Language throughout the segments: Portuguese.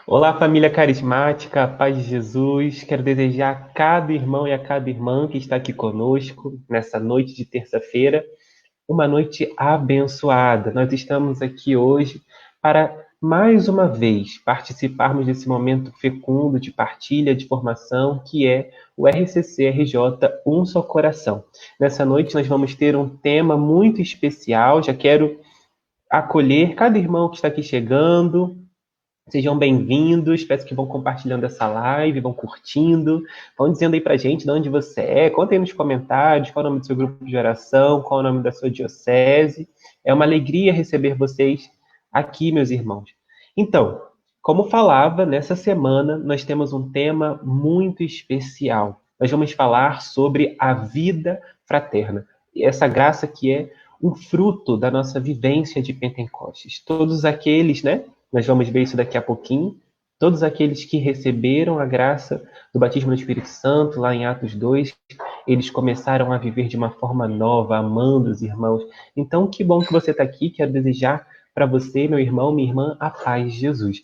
Olá, família carismática, paz de Jesus. Quero desejar a cada irmão e a cada irmã que está aqui conosco nessa noite de terça-feira uma noite abençoada. Nós estamos aqui hoje para mais uma vez participarmos desse momento fecundo de partilha, de formação, que é o RCC RJ Um Só Coração. Nessa noite nós vamos ter um tema muito especial. Já quero acolher cada irmão que está aqui chegando. Sejam bem-vindos, peço que vão compartilhando essa live, vão curtindo, vão dizendo aí pra gente de onde você é, contem aí nos comentários qual é o nome do seu grupo de oração, qual é o nome da sua diocese. É uma alegria receber vocês aqui, meus irmãos. Então, como falava, nessa semana nós temos um tema muito especial. Nós vamos falar sobre a vida fraterna. E essa graça que é um fruto da nossa vivência de Pentecostes. Todos aqueles, né? Nós vamos ver isso daqui a pouquinho. Todos aqueles que receberam a graça do batismo no Espírito Santo, lá em Atos 2, eles começaram a viver de uma forma nova, amando os irmãos. Então, que bom que você está aqui. Quero desejar para você, meu irmão, minha irmã, a paz de Jesus.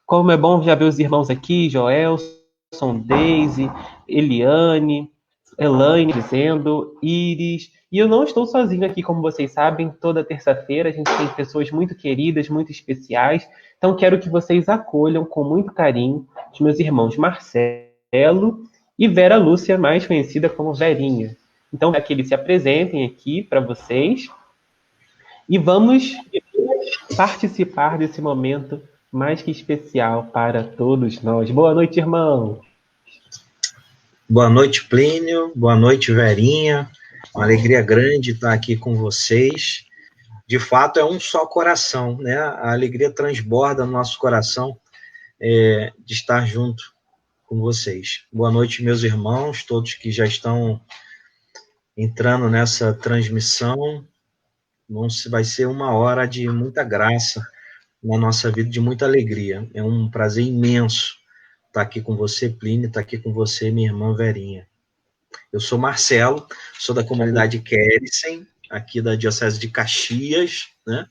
Como é bom já ver os irmãos aqui, Joelson, Deise, Eliane, Elaine dizendo, Iris. E eu não estou sozinho aqui, como vocês sabem, toda terça-feira a gente tem pessoas muito queridas, muito especiais. Então quero que vocês acolham com muito carinho os meus irmãos Marcelo e Vera Lúcia, mais conhecida como Verinha. Então, é que eles se apresentem aqui para vocês e vamos participar desse momento mais que especial para todos nós. Boa noite, irmão. Boa noite, Plínio. Boa noite, Verinha. Uma alegria grande estar aqui com vocês. De fato, é um só coração, né? A alegria transborda no nosso coração de estar junto com vocês. Boa noite, meus irmãos, todos que já estão entrando nessa transmissão. Vai ser uma hora de muita graça na nossa vida, de muita alegria. É um prazer imenso estar aqui com você, Plínio, estar aqui com você, minha irmã Verinha. Eu sou Marcelo, sou da comunidade Quericem, aqui da Diocese de Caxias, né?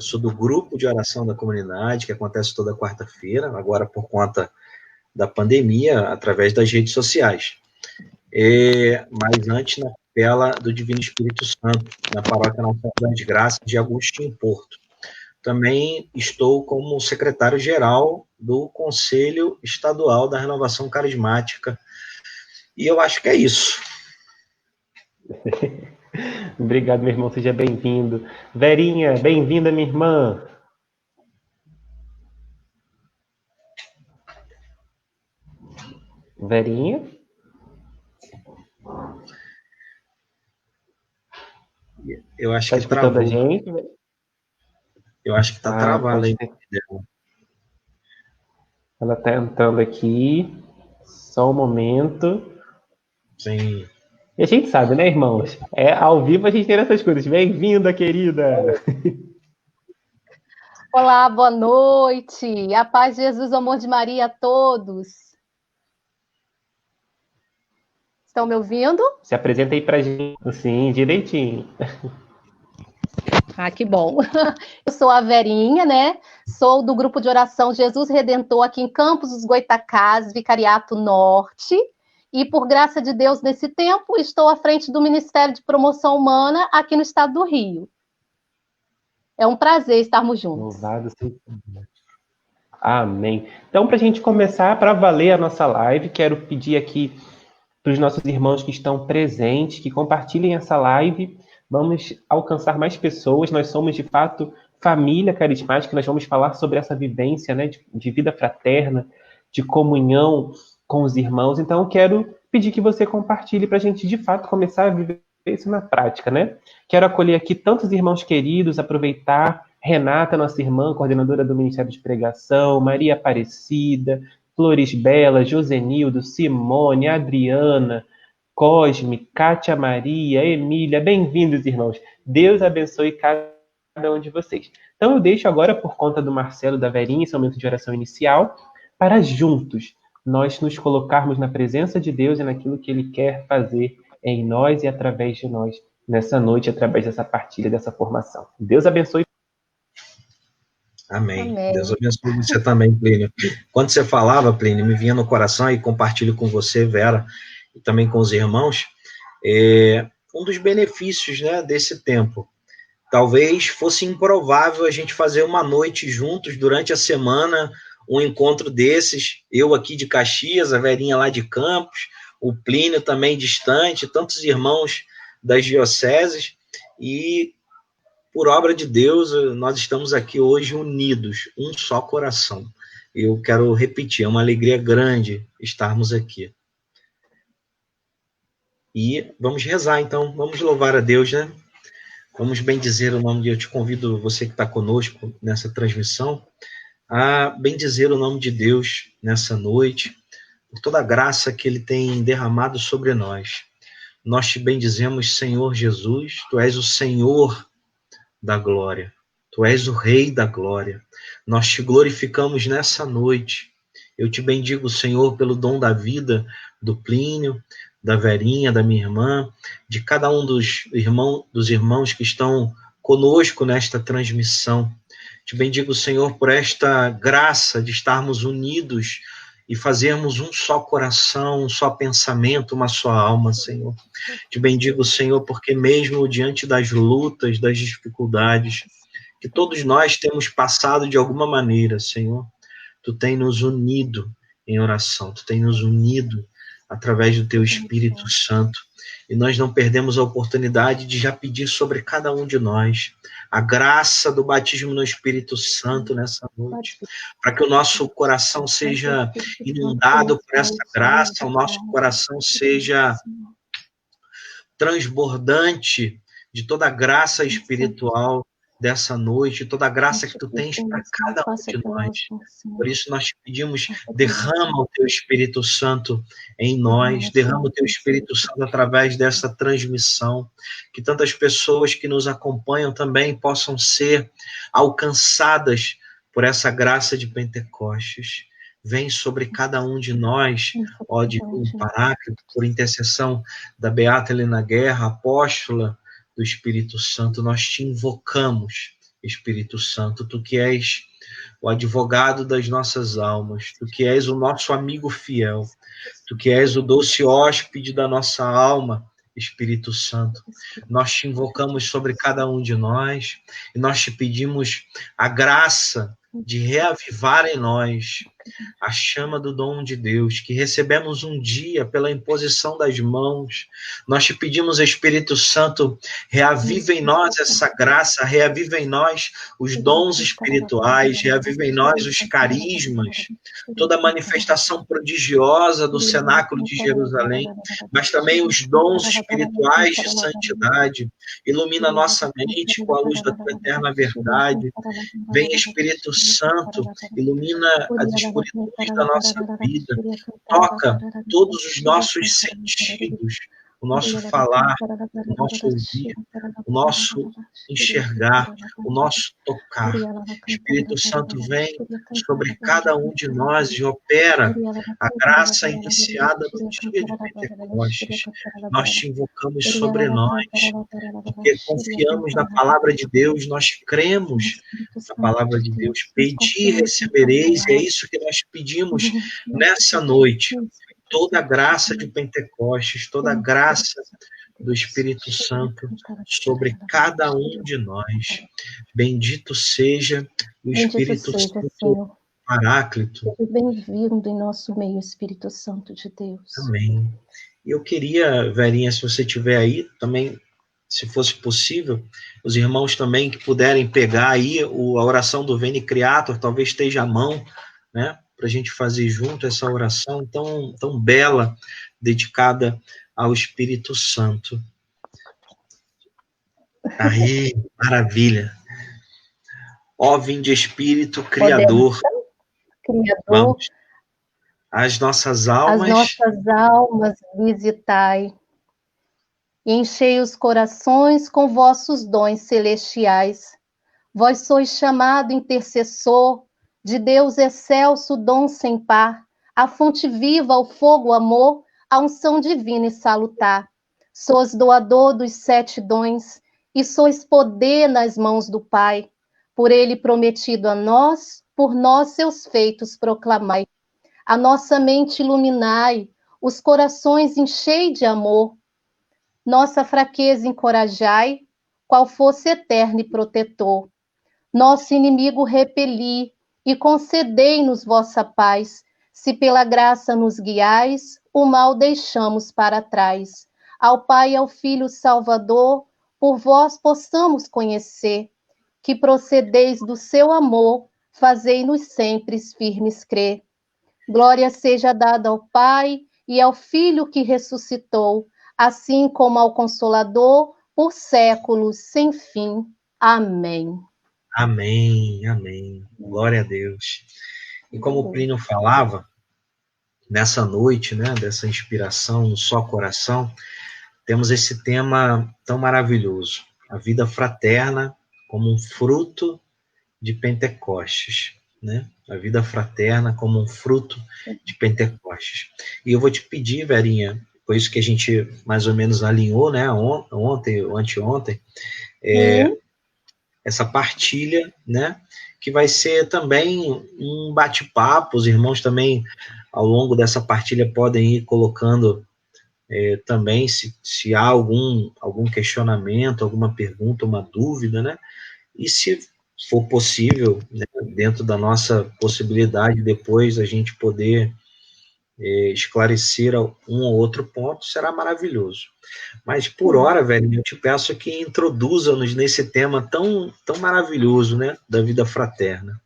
Sou do grupo de oração da comunidade, que acontece toda quarta-feira, agora por conta da pandemia, através das redes sociais. Mas antes, na capela do Divino Espírito Santo, na paróquia Nossa Senhora das Graças de Agostinho Porto. Também estou como secretário-geral do Conselho Estadual da Renovação Carismática. E eu acho que é isso. Obrigado, meu irmão, seja bem-vindo. Verinha, bem-vinda, minha irmã. Verinha? Eu acho que escutando travou. A gente? Eu acho que está travado aí. Ela está entrando aqui. Só um momento. Sim. E a gente sabe, né, irmãos? Ao vivo a gente tem essas coisas. Bem-vinda, querida! Olá, boa noite. A paz de Jesus, o amor de Maria a todos. Estão me ouvindo? Se apresenta aí pra gente. Sim, direitinho. Ah, que bom. Eu sou a Verinha, né? Sou do grupo de oração Jesus Redentor aqui em Campos dos Goitacazes, Vicariato Norte. E por graça de Deus, nesse tempo, estou à frente do Ministério de Promoção Humana aqui no estado do Rio. É um prazer estarmos juntos. Louvado seja Deus. Amém. Então, para a gente começar, para valer a nossa live, quero pedir aqui para os nossos irmãos que estão presentes, que compartilhem essa live. Vamos alcançar mais pessoas. Nós somos, de fato, família carismática. Nós vamos falar sobre essa vivência, né, de vida fraterna, de comunhão com os irmãos. Então, eu quero pedir que você compartilhe para a gente, de fato, começar a viver isso na prática, né? Quero acolher aqui tantos irmãos queridos, aproveitar Renata, nossa irmã, coordenadora do Ministério de Pregação, Maria Aparecida, Flores Bela, Josenildo, Simone, Adriana, Cosme, Kátia Maria, Emília, bem-vindos, irmãos. Deus abençoe cada um de vocês. Então eu deixo agora, por conta do Marcelo e da Verinha, esse momento de oração inicial, para juntos nós nos colocarmos na presença de Deus e naquilo que Ele quer fazer em nós e através de nós, nessa noite, através dessa partilha, dessa formação. Deus abençoe. Amém. Amém. Deus abençoe você também, Plínio. Quando você falava, Plínio, me vinha no coração e compartilho com você, Vera, e também com os irmãos, um dos benefícios, né, desse tempo. Talvez fosse improvável a gente fazer uma noite juntos durante a semana, um encontro desses, eu aqui de Caxias, a Verinha lá de Campos, o Plínio também distante, tantos irmãos das dioceses, e por obra de Deus, nós estamos aqui hoje unidos, um só coração. Eu quero repetir, é uma alegria grande estarmos aqui. E vamos rezar, então, vamos louvar a Deus, né? Vamos bendizer o nome de Deus. Eu te convido, você que está conosco nessa transmissão, a bendizer o nome de Deus nessa noite, por toda a graça que Ele tem derramado sobre nós. Nós te bendizemos, Senhor Jesus, Tu és o Senhor da glória, Tu és o Rei da glória. Nós te glorificamos nessa noite. Eu te bendigo, Senhor, pelo dom da vida do Plínio, da Verinha, da minha irmã, de cada um dos irmãos que estão conosco nesta transmissão. Te bendigo, Senhor, por esta graça de estarmos unidos e fazermos um só coração, um só pensamento, uma só alma, Senhor. Te bendigo, Senhor, porque mesmo diante das lutas, das dificuldades, que todos nós temos passado de alguma maneira, Senhor, Tu tem nos unido em oração, Tu tem nos unido através do Teu Espírito Santo, e nós não perdemos a oportunidade de já pedir sobre cada um de nós a graça do batismo no Espírito Santo nessa noite, para que o nosso coração seja inundado por essa graça, o nosso coração seja transbordante de toda a graça espiritual dessa noite, toda a graça que Tu tens para cada um de nós. Por isso nós te pedimos, derrama o Teu Espírito Santo em nós, derrama o Teu Espírito Santo através dessa transmissão, que tantas pessoas que nos acompanham também possam ser alcançadas por essa graça de Pentecostes. Vem sobre cada um de nós, ó Divino Paráclito, por intercessão da Beata Helena Guerra, apóstola do Espírito Santo, nós te invocamos, Espírito Santo, Tu que és o advogado das nossas almas, Tu que és o nosso amigo fiel, Tu que és o doce hóspede da nossa alma, Espírito Santo. Nós te invocamos sobre cada um de nós e nós te pedimos a graça de reavivar em nós a chama do dom de Deus, que recebemos um dia pela imposição das mãos. Nós te pedimos, Espírito Santo, reaviva em nós essa graça, reaviva em nós os dons espirituais, reaviva em nós os carismas, toda a manifestação prodigiosa do cenáculo de Jerusalém, mas também os dons espirituais de santidade. Ilumina nossa mente com a luz da Tua eterna verdade. Vem, Espírito Santo, ilumina as escuridões da nossa vida, toca todos os nossos sentidos, o nosso falar, o nosso ouvir, o nosso enxergar, o nosso tocar. Espírito Santo vem sobre cada um de nós e opera a graça iniciada no dia de Pentecostes. Nós te invocamos sobre nós, porque confiamos na palavra de Deus, nós cremos na palavra de Deus. Pedi e recebereis, e é isso que nós pedimos nessa noite. Toda a graça de Pentecostes, toda a graça do Espírito Santo sobre cada um de nós. Bendito seja o Espírito Santo Paráclito. Bem-vindo em nosso meio, Espírito Santo de Deus. Amém. Eu queria, Verinha, se você estiver aí, também, se fosse possível, os irmãos também que puderem pegar aí a oração do Veni Creator, talvez esteja à mão, né? Para a gente fazer junto essa oração tão bela, dedicada ao Espírito Santo. Aí, maravilha. Ó, vinde Espírito Criador. Vamos. As nossas almas visitai. E enchei os corações com vossos dons celestiais. Vós sois chamado intercessor de Deus excelso, dom sem par, a fonte viva, o fogo, o amor, a unção divina e salutar. Sois doador dos 7 dons, e sois poder nas mãos do Pai. por ele prometido a nós, por nós seus feitos proclamai. A nossa mente iluminai, os corações enchei de amor, nossa fraqueza encorajai, qual fosse eterno e protetor. Nosso inimigo repeli, e concedei-nos vossa paz, se pela graça nos guiais, o mal deixamos para trás. Ao Pai e ao Filho Salvador, por vós possamos conhecer, que procedeis do seu amor, fazei-nos sempre firmes crer. Glória seja dada ao Pai e ao Filho que ressuscitou, assim como ao Consolador, por séculos sem fim. Amém. Amém, amém. Glória a Deus. E como o Plínio falava, nessa noite, né, dessa inspiração, um só coração, temos esse tema tão maravilhoso, a vida fraterna como um fruto de Pentecostes, né? A vida fraterna como um fruto de Pentecostes. E eu vou te pedir, Verinha, por isso que a gente mais ou menos alinhou, né, ontem ou anteontem, essa partilha, né, que vai ser também um bate-papo. Os irmãos também, ao longo dessa partilha, podem ir colocando também, se há algum questionamento, alguma pergunta, uma dúvida, né, e se for possível, né, dentro da nossa possibilidade, depois a gente poder esclarecer um ou outro ponto, será maravilhoso. Mas, por hora, velho, eu te peço que introduza-nos nesse tema tão, tão maravilhoso, né, da vida fraterna.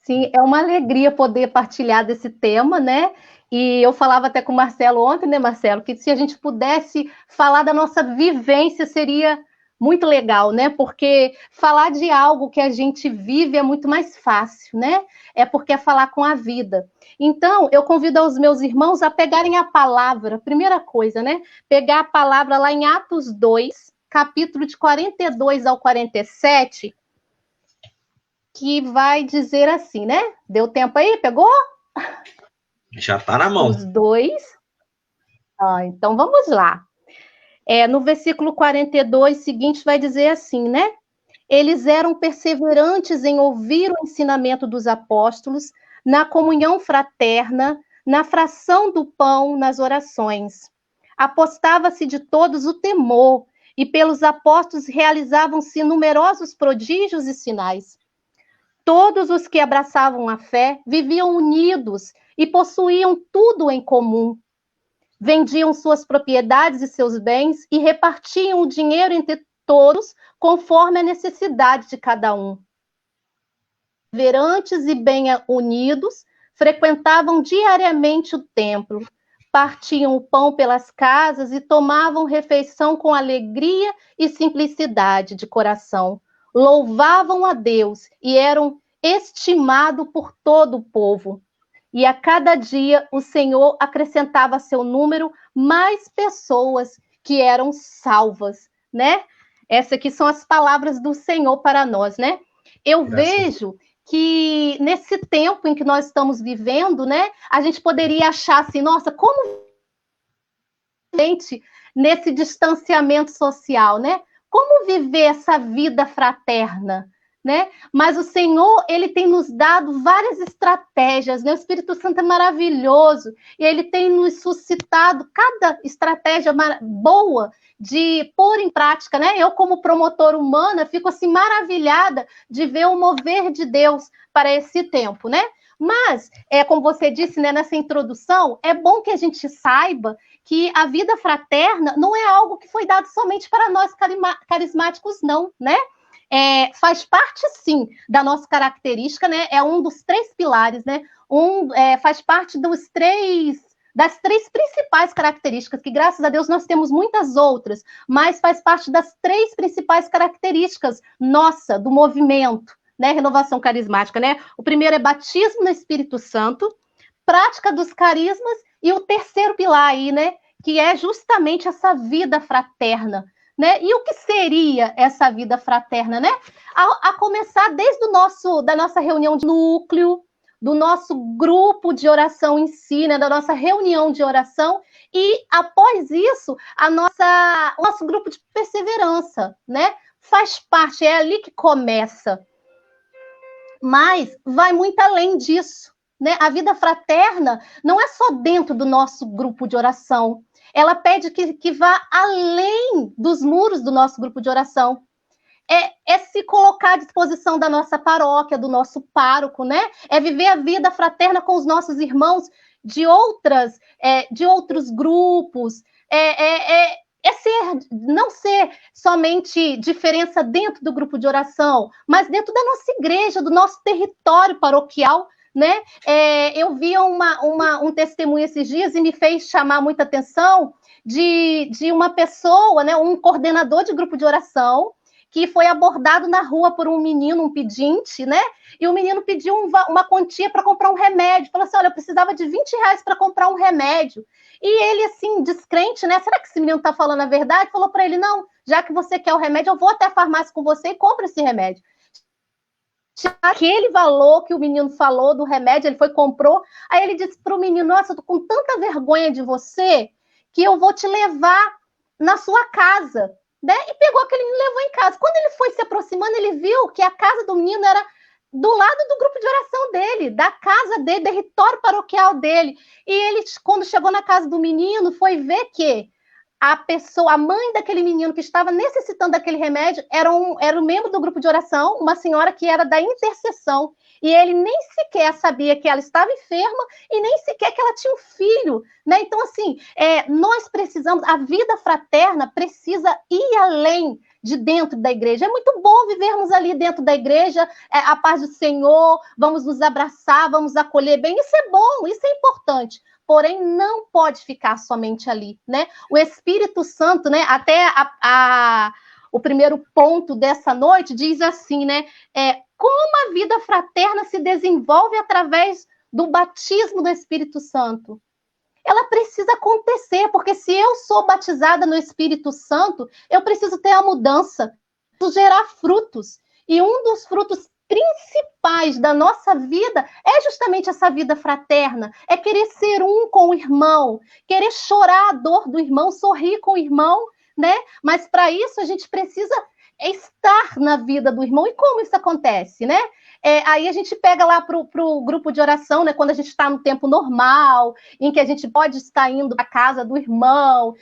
Sim, é uma alegria poder partilhar desse tema, né? E eu falava até com o Marcelo ontem, né, Marcelo, que se a gente pudesse falar da nossa vivência seria muito legal, né? Porque falar de algo que a gente vive é muito mais fácil, né? É porque é falar com a vida. Então, eu convido os meus irmãos a pegarem a palavra, primeira coisa, né? Pegar a palavra lá em Atos 2, capítulo de 42 ao 47, que vai dizer assim, né? Deu tempo aí? Pegou? Já está na mão. Os dois. Então, vamos lá. No versículo 42 seguinte vai dizer assim, né? Eles eram perseverantes em ouvir o ensinamento dos apóstolos, na comunhão fraterna, na fração do pão, nas orações. Apostava-se de todos o temor, e pelos apóstolos realizavam-se numerosos prodígios e sinais. Todos os que abraçavam a fé viviam unidos e possuíam tudo em comum. Vendiam suas propriedades e seus bens e repartiam o dinheiro entre todos conforme a necessidade de cada um. Perseverantes e bem unidos, frequentavam diariamente o templo, partiam o pão pelas casas e tomavam refeição com alegria e simplicidade de coração. Louvavam a Deus e eram estimados por todo o povo. E a cada dia o Senhor acrescentava a seu número mais pessoas que eram salvas, né? Essas aqui são as palavras do Senhor para nós, né? Eu vejo que nesse tempo em que nós estamos vivendo, né, a gente poderia achar assim, nossa, como gente nesse distanciamento social, né? Como viver essa vida fraterna? Né? Mas o Senhor, ele tem nos dado várias estratégias, né? O Espírito Santo é maravilhoso e ele tem nos suscitado cada estratégia boa de pôr em prática, né? Eu, como promotora humana, fico assim maravilhada de ver o mover de Deus para esse tempo, né? Mas, como você disse, né, nessa introdução, é bom que a gente saiba que a vida fraterna não é algo que foi dado somente para nós carismáticos, não, né? Faz parte, sim, da nossa característica, né? É um dos 3 pilares, né? Faz parte das 3 principais características, que graças a Deus nós temos muitas outras, mas faz parte das 3 principais características nossa, do movimento, né? Renovação carismática, né? O primeiro é batismo no Espírito Santo, prática dos carismas, e o terceiro pilar aí, né? Que é justamente essa vida fraterna. Né? E o que seria essa vida fraterna, né? A começar desde da nossa reunião de núcleo, do nosso grupo de oração em si, né? Da nossa reunião de oração, e após isso, o nosso grupo de perseverança, né? Faz parte, é ali que começa. Mas vai muito além disso, né? A vida fraterna não é só dentro do nosso grupo de oração. Ela pede que vá além dos muros do nosso grupo de oração. É se colocar à disposição da nossa paróquia, do nosso pároco, né? É viver a vida fraterna com os nossos irmãos de outros grupos. Não ser somente diferença dentro do grupo de oração, mas dentro da nossa igreja, do nosso território paroquial, né? Eu vi um testemunho esses dias e me fez chamar muita atenção de uma pessoa, né? Um coordenador de grupo de oração, que foi abordado na rua por um menino, um pedinte, né? E o menino pediu uma quantia para comprar um remédio. Falou assim, olha, eu precisava de R$20 para comprar um remédio. E ele, assim, descrente, né? Será que esse menino está falando a verdade? Falou para ele, não, já que você quer o remédio, eu vou até a farmácia com você e compra esse remédio. Aquele valor que o menino falou do remédio, ele foi, comprou. Aí ele disse para o menino, nossa, eu tô com tanta vergonha de você que eu vou te levar na sua casa. Né? E pegou aquele menino e levou em casa. Quando ele foi se aproximando, ele viu que a casa do menino era do lado do grupo de oração dele, da casa dele, do território paroquial dele. E ele, quando chegou na casa do menino, foi ver que a mãe daquele menino que estava necessitando daquele remédio, era um membro do grupo de oração, uma senhora que era da intercessão. E ele nem sequer sabia que ela estava enferma e nem sequer que ela tinha um filho, né? Então, assim, nós precisamos, a vida fraterna precisa ir além de dentro da igreja. É muito bom vivermos ali dentro da igreja, a paz do Senhor, vamos nos abraçar, vamos acolher bem. Isso é bom, isso é importante. Porém, não pode ficar somente ali, né? O Espírito Santo, né? Até o primeiro ponto dessa noite diz assim, né? Como a vida fraterna se desenvolve através do batismo do Espírito Santo. Ela precisa acontecer, porque se eu sou batizada no Espírito Santo, eu preciso ter a mudança, gerar frutos. E um dos frutos principais da nossa vida é justamente essa vida fraterna, é querer ser um com o irmão, querer chorar a dor do irmão, sorrir com o irmão, né? Mas para isso a gente precisa estar na vida do irmão. E como isso acontece, né? Aí a gente pega lá para o grupo de oração, né? Quando a gente está no tempo normal, em que a gente pode estar indo para a casa do irmão,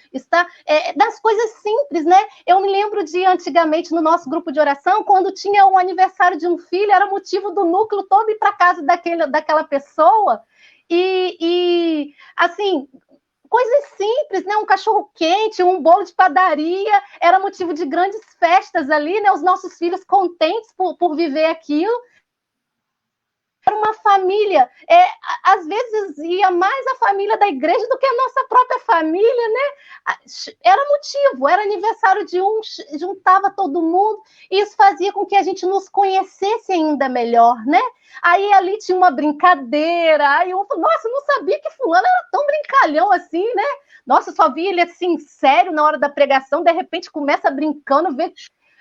das coisas simples, né? Eu me lembro de antigamente no nosso grupo de oração, quando tinha um aniversário de um filho, era motivo do núcleo todo ir para a casa daquela pessoa, e assim, coisas simples, né? Um cachorro quente, um bolo de padaria, era motivo de grandes festas ali, né? Os nossos filhos contentes por viver aquilo. Era uma família, às vezes ia mais a família da igreja do que a nossa própria família, né? Era motivo, era aniversário de um, juntava todo mundo, e isso fazia com que a gente nos conhecesse ainda melhor, né? Aí ali tinha uma brincadeira, aí eu falei, nossa, eu não sabia que fulano era tão brincalhão assim, né? Nossa, eu só vi ele assim, sério, na hora da pregação, de repente começa brincando, vê...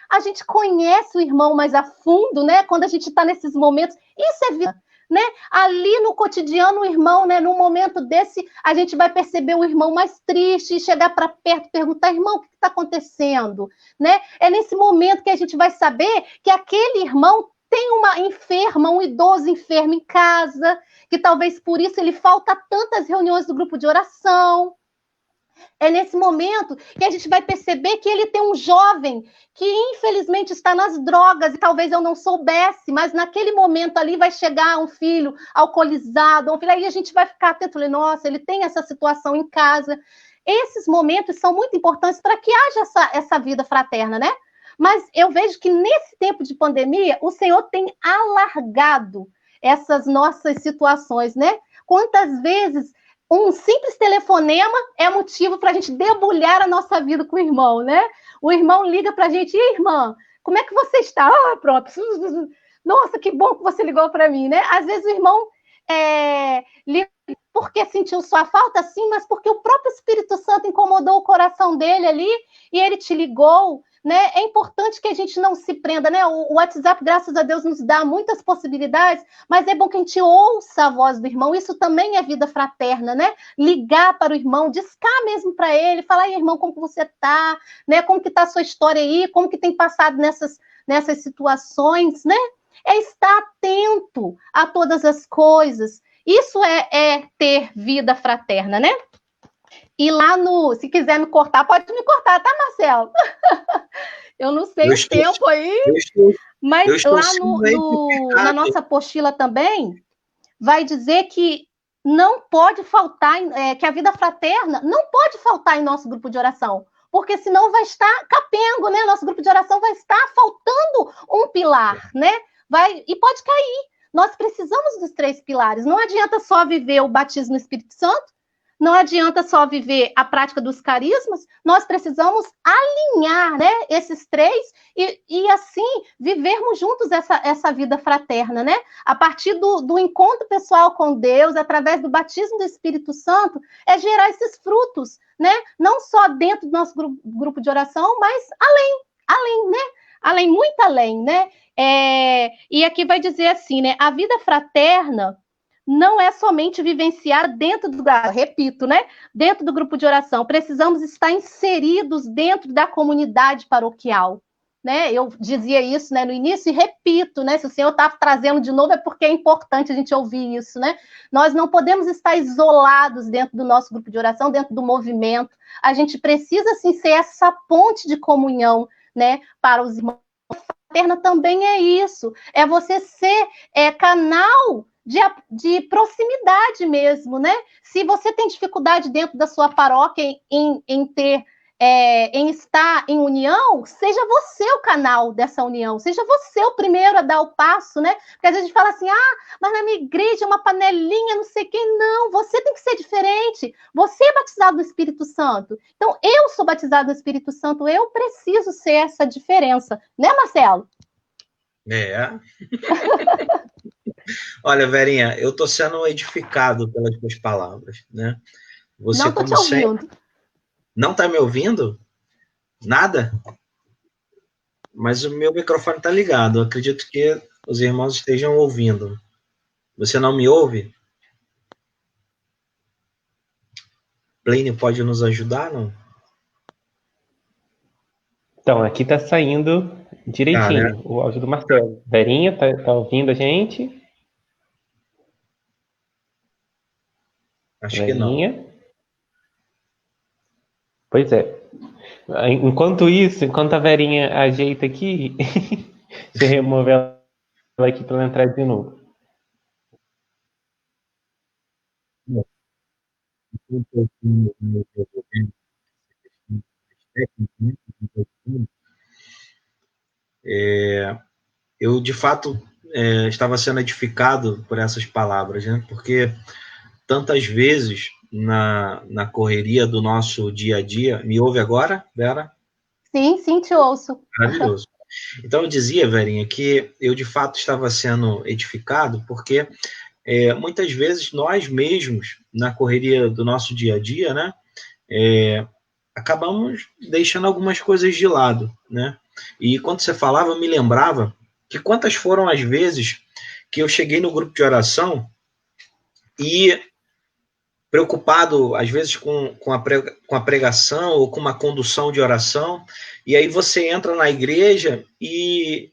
A gente conhece o irmão mais a fundo, né? Quando a gente está nesses momentos, isso é vida, né? Ali no cotidiano, o irmão, né? Num momento desse, a gente vai perceber o irmão mais triste, chegar para perto, perguntar, irmão, o que está acontecendo, né? É nesse momento que a gente vai saber que aquele irmão tem uma enferma, um idoso enfermo em casa, que talvez por isso ele falta a tantas reuniões do grupo de oração. É nesse momento que a gente vai perceber que ele tem um jovem que, infelizmente, está nas drogas e talvez eu não soubesse, mas naquele momento ali vai chegar um filho alcoolizado, um filho, aí a gente vai ficar atento, nossa, ele tem essa situação em casa. Esses momentos são muito importantes para que haja essa vida fraterna, né? Mas eu vejo que nesse tempo de pandemia, o Senhor tem alargado essas nossas situações, né? Quantas vezes um simples telefonema é motivo para a gente debulhar a nossa vida com o irmão, né? O irmão liga para a gente, e irmã, como é que você está? Ah, pronto. Nossa, que bom que você ligou para mim, né? Às vezes o irmão liga porque sentiu sua falta, sim, mas porque o próprio Espírito Santo incomodou o coração dele ali e ele te ligou, né? É importante que a gente não se prenda, né? O WhatsApp, graças a Deus, nos dá muitas possibilidades, mas é bom que a gente ouça a voz do irmão. Isso também é vida fraterna, né? Ligar para o irmão, discar mesmo para ele, falar, aí, irmão, como que você está, né? Como que está a sua história aí, como que tem passado nessas situações, né? é estar atento a todas as coisas. Isso é ter vida fraterna, né? E lá se quiser me cortar, pode me cortar, tá, Marcelo? Eu não sei o tempo aí, mas lá na nossa apostila também vai dizer que não pode faltar, que a vida fraterna não pode faltar em nosso grupo de oração, porque senão vai estar capengo, né? Nosso grupo de oração vai estar faltando um pilar, né? E pode cair. Nós precisamos dos 3 pilares. Não adianta só viver o batismo no Espírito Santo, não adianta só viver a prática dos carismas, nós precisamos alinhar, né, esses 3 e assim vivermos juntos essa vida fraterna, né? A partir do encontro pessoal com Deus, através do batismo do Espírito Santo, é gerar esses frutos, né? Não só dentro do nosso grupo de oração, mas além, né? Além, muito além, né? E aqui vai dizer assim, né? A vida fraterna não é somente vivenciar dentro repito, né? Dentro do grupo de oração. Precisamos estar inseridos dentro da comunidade paroquial, né? Eu dizia isso, né, no início e repito, né? Se o Senhor está trazendo de novo é porque é importante a gente ouvir isso, né? Nós não podemos estar isolados dentro do nosso grupo de oração, dentro do movimento. A gente precisa, sim, ser essa ponte de comunhão, né, para os irmãos. A fraterna também é isso. É você ser canal de proximidade mesmo, né? Se você tem dificuldade dentro da sua paróquia em estar em união, seja você o canal dessa união, seja você o primeiro a dar o passo, né? Porque às vezes a gente fala assim, mas na minha igreja é uma panelinha, não sei quem, não, você tem que ser diferente, você é batizado no Espírito Santo, então eu sou batizado no Espírito Santo, eu preciso ser essa diferença, né, Marcelo? Olha, Verinha, eu estou sendo edificado pelas tuas palavras, né? Você, não estou te ouvindo. Não está me ouvindo? Nada? Mas o meu microfone está ligado. Eu acredito que os irmãos estejam ouvindo. Você não me ouve? Plínio pode nos ajudar, não? Então, aqui está saindo direitinho o áudio do Marcelo. Verinha, tá ouvindo a gente? Acho Verinha. Que não. Pois é. Enquanto a Verinha ajeita aqui, deixa eu remover ela aqui para ela entrar de novo. Eu, de fato, estava sendo edificado por essas palavras, né? Porque tantas vezes na correria do nosso dia a dia, me ouve agora, Vera? Sim, te ouço. Maravilhoso. Então, eu dizia, Verinha, que eu, de fato, estava sendo edificado porque muitas vezes nós mesmos, na correria do nosso dia a dia, né, acabamos deixando algumas coisas de lado, né? E quando você falava, eu me lembrava que quantas foram as vezes que eu cheguei no grupo de oração e preocupado, às vezes, com a pregação ou com uma condução de oração, e aí você entra na igreja e,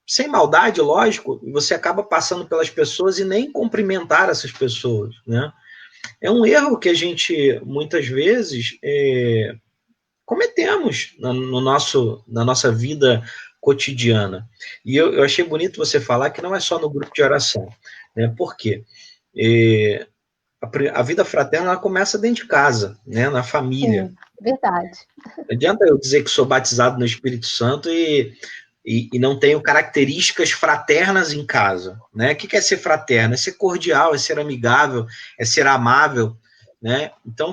sem maldade, lógico, você acaba passando pelas pessoas e nem cumprimentar essas pessoas, né? É um erro que a gente, muitas vezes, cometemos na nossa vida cotidiana. E eu achei bonito você falar que não é só no grupo de oração, né? Por quê? A vida fraterna ela começa dentro de casa, né? Na família. Sim, verdade. Não adianta eu dizer que sou batizado no Espírito Santo e não tenho características fraternas em casa, né? O que é ser fraterno? É ser cordial, é ser amigável, é ser amável, né? Então,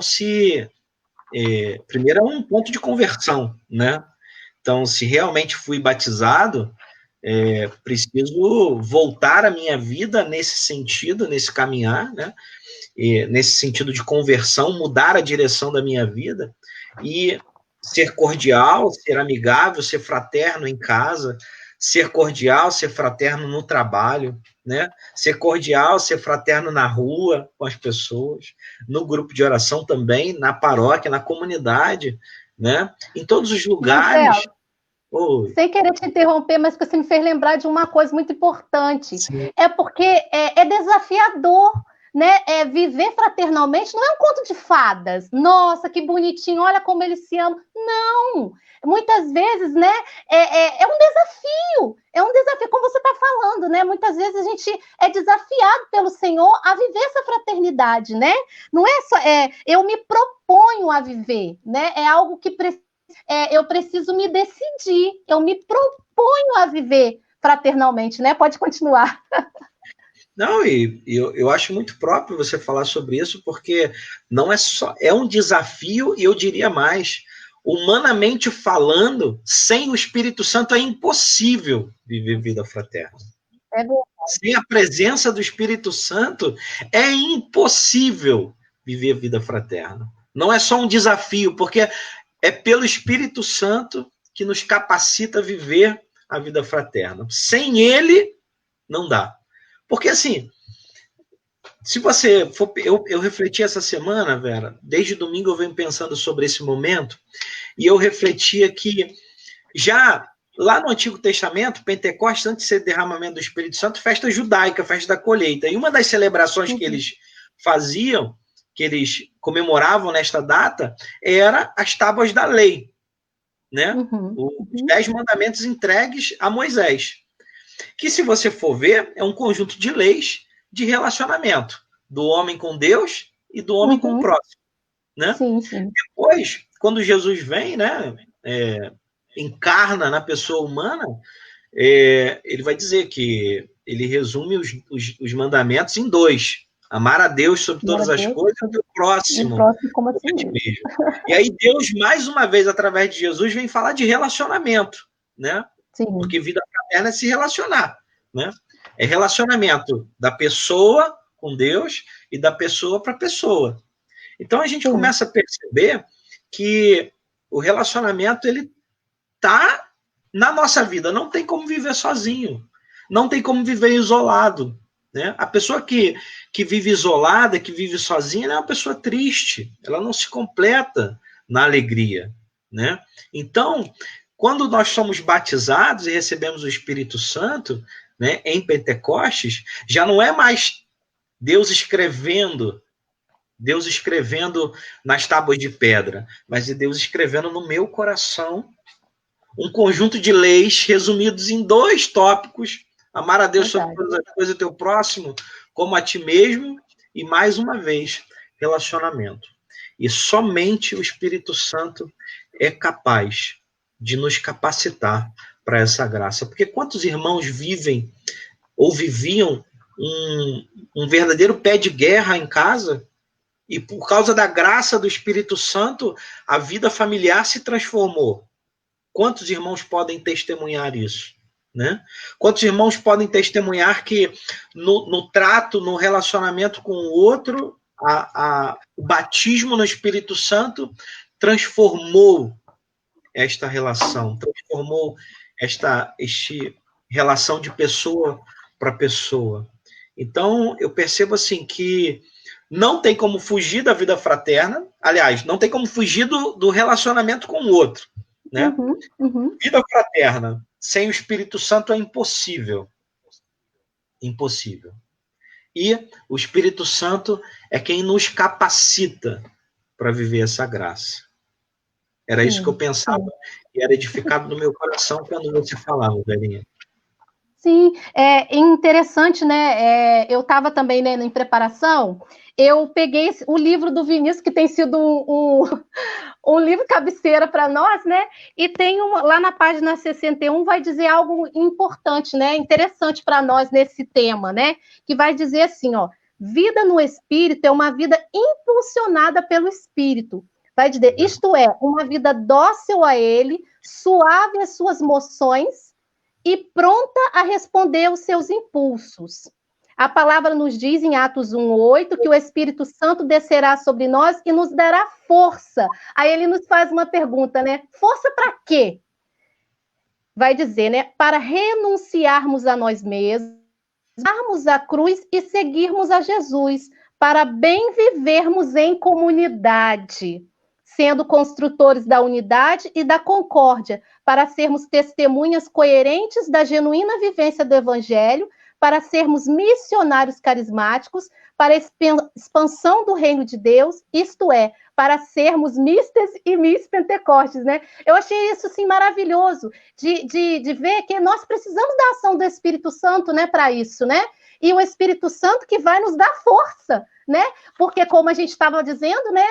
primeiro é um ponto de conversão, né? Então, se realmente fui batizado, preciso voltar a minha vida nesse sentido, nesse caminhar, né? Nesse sentido de conversão, mudar a direção da minha vida e ser cordial, ser amigável, ser fraterno em casa, ser cordial, ser fraterno no trabalho, né? Ser cordial, ser fraterno na rua com as pessoas, no grupo de oração também, na paróquia, na comunidade, né? Em todos os lugares. Oi. Sem querer te interromper, mas você me fez lembrar de uma coisa muito importante. Sim. É porque é desafiador, né? Viver fraternalmente não é um conto de fadas. Nossa, que bonitinho, olha como eles se amam. Não! Muitas vezes, né? É um desafio. É um desafio, como você está falando, né? Muitas vezes a gente é desafiado pelo Senhor a viver essa fraternidade, né? Não é só. Eu me proponho a viver, né? É algo que eu preciso me decidir, eu me proponho a viver fraternalmente, né? Pode continuar. Não, e eu acho muito próprio você falar sobre isso, porque não é só, é um desafio, e eu diria mais, humanamente falando, sem o Espírito Santo é impossível viver vida fraterna. É verdade. Sem a presença do Espírito Santo, é impossível viver vida fraterna. Não é só um desafio, porque é pelo Espírito Santo que nos capacita a viver a vida fraterna. Sem ele, não dá. Porque, assim, se você for... Eu refleti essa semana, Vera, desde domingo eu venho pensando sobre esse momento, e eu refletia que já lá no Antigo Testamento, Pentecostes, antes de ser derramamento do Espírito Santo, festa judaica, festa da colheita. E uma das celebrações que eles faziam, que eles comemoravam nesta data, era as tábuas da lei, né? Os 10 mandamentos entregues a Moisés. Que, se você for ver, é um conjunto de leis de relacionamento do homem com Deus e do homem com o próximo, né? Sim, sim. Depois, quando Jesus vem, né, encarna na pessoa humana, ele vai dizer que ele resume os mandamentos em 2. Amar a Deus sobre todas as coisas e o próximo como a ti mesmo. E aí Deus, mais uma vez, através de Jesus, vem falar de relacionamento, né? Sim. Porque vida fraterna é se relacionar, né? É relacionamento da pessoa com Deus e da pessoa para pessoa. Então a gente começa a perceber que o relacionamento ele tá na nossa vida, não tem como viver sozinho, não tem como viver isolado, né? A pessoa que vive isolada, que vive sozinha, é uma pessoa triste, ela não se completa na alegria, né? Então, quando nós somos batizados e recebemos o Espírito Santo, né, em Pentecostes, já não é mais Deus escrevendo nas tábuas de pedra, mas é Deus escrevendo no meu coração um conjunto de leis resumidos em 2 tópicos: amar a Deus sobre todas as coisas, teu próximo como a ti mesmo, e, mais uma vez, relacionamento. E somente o Espírito Santo é capaz de nos capacitar para essa graça. Porque quantos irmãos vivem ou viviam um verdadeiro pé de guerra em casa, e por causa da graça do Espírito Santo, a vida familiar se transformou. Quantos irmãos podem testemunhar isso? Né? Quantos irmãos podem testemunhar que no trato, no relacionamento com o outro, o batismo no Espírito Santo transformou esta relação, transformou esta relação de pessoa para pessoa. Então, eu percebo assim que não tem como fugir da vida fraterna, aliás, não tem como fugir do relacionamento com o outro, né? Vida fraterna sem o Espírito Santo é impossível. Impossível. E o Espírito Santo é quem nos capacita para viver essa graça. Era isso que eu pensava e era edificado no meu coração quando você falava, Verinha. Sim, é interessante, né? Eu estava também, né, em preparação, eu peguei o livro do Vinícius, que tem sido um livro cabeceira para nós, né? E tem lá na página 61 vai dizer algo importante, né? Interessante para nós nesse tema, né? Que vai dizer assim, ó, vida no Espírito é uma vida impulsionada pelo Espírito. Vai dizer, isto é, uma vida dócil a Ele, suave às suas moções e pronta a responder aos seus impulsos. A palavra nos diz em Atos 1:8 que o Espírito Santo descerá sobre nós e nos dará força. Aí ele nos faz uma pergunta, né? Força para quê? Vai dizer, né? Para renunciarmos a nós mesmos, darmos a cruz e seguirmos a Jesus, para bem vivermos em comunidade, sendo construtores da unidade e da concórdia, para sermos testemunhas coerentes da genuína vivência do Evangelho, para sermos missionários carismáticos, para a expansão do reino de Deus, isto é, para sermos mistes e miss Pentecostes, né? Eu achei isso, assim, maravilhoso, de ver que nós precisamos da ação do Espírito Santo, né, para isso, né? E o Espírito Santo que vai nos dar força, né? Porque, como a gente estava dizendo, né,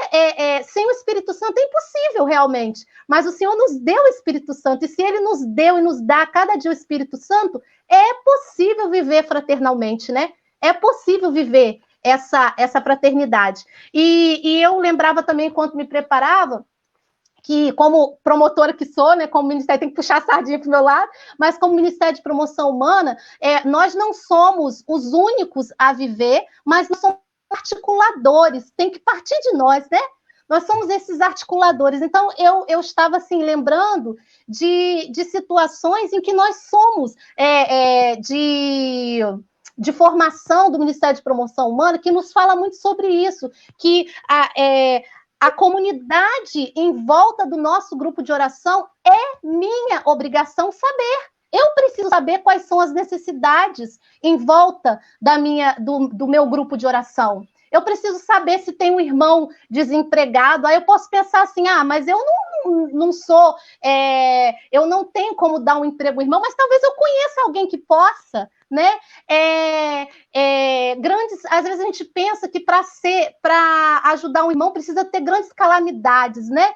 sem o Espírito Santo é impossível, realmente. Mas o Senhor nos deu o Espírito Santo, e se Ele nos deu e nos dá a cada dia o Espírito Santo, é possível viver fraternalmente, né? É possível viver essa fraternidade. E eu lembrava também, enquanto me preparava, que como promotora que sou, né, como ministério, tem que puxar a sardinha para o meu lado, mas como Ministério de Promoção Humana, nós não somos os únicos a viver, mas nós somos articuladores, tem que partir de nós, né? Nós somos esses articuladores. Então, eu estava, assim, lembrando de situações em que nós somos de formação do Ministério de Promoção Humana, que nos fala muito sobre isso, que a comunidade em volta do nosso grupo de oração é minha obrigação saber. Eu preciso saber quais são as necessidades em volta do meu grupo de oração. Eu preciso saber se tem um irmão desempregado. Aí eu posso pensar assim, mas eu não sou, eu não tenho como dar um emprego ao irmão, mas talvez eu conheça alguém que possa, né? Às vezes a gente pensa que para ajudar um irmão precisa ter grandes calamidades, né?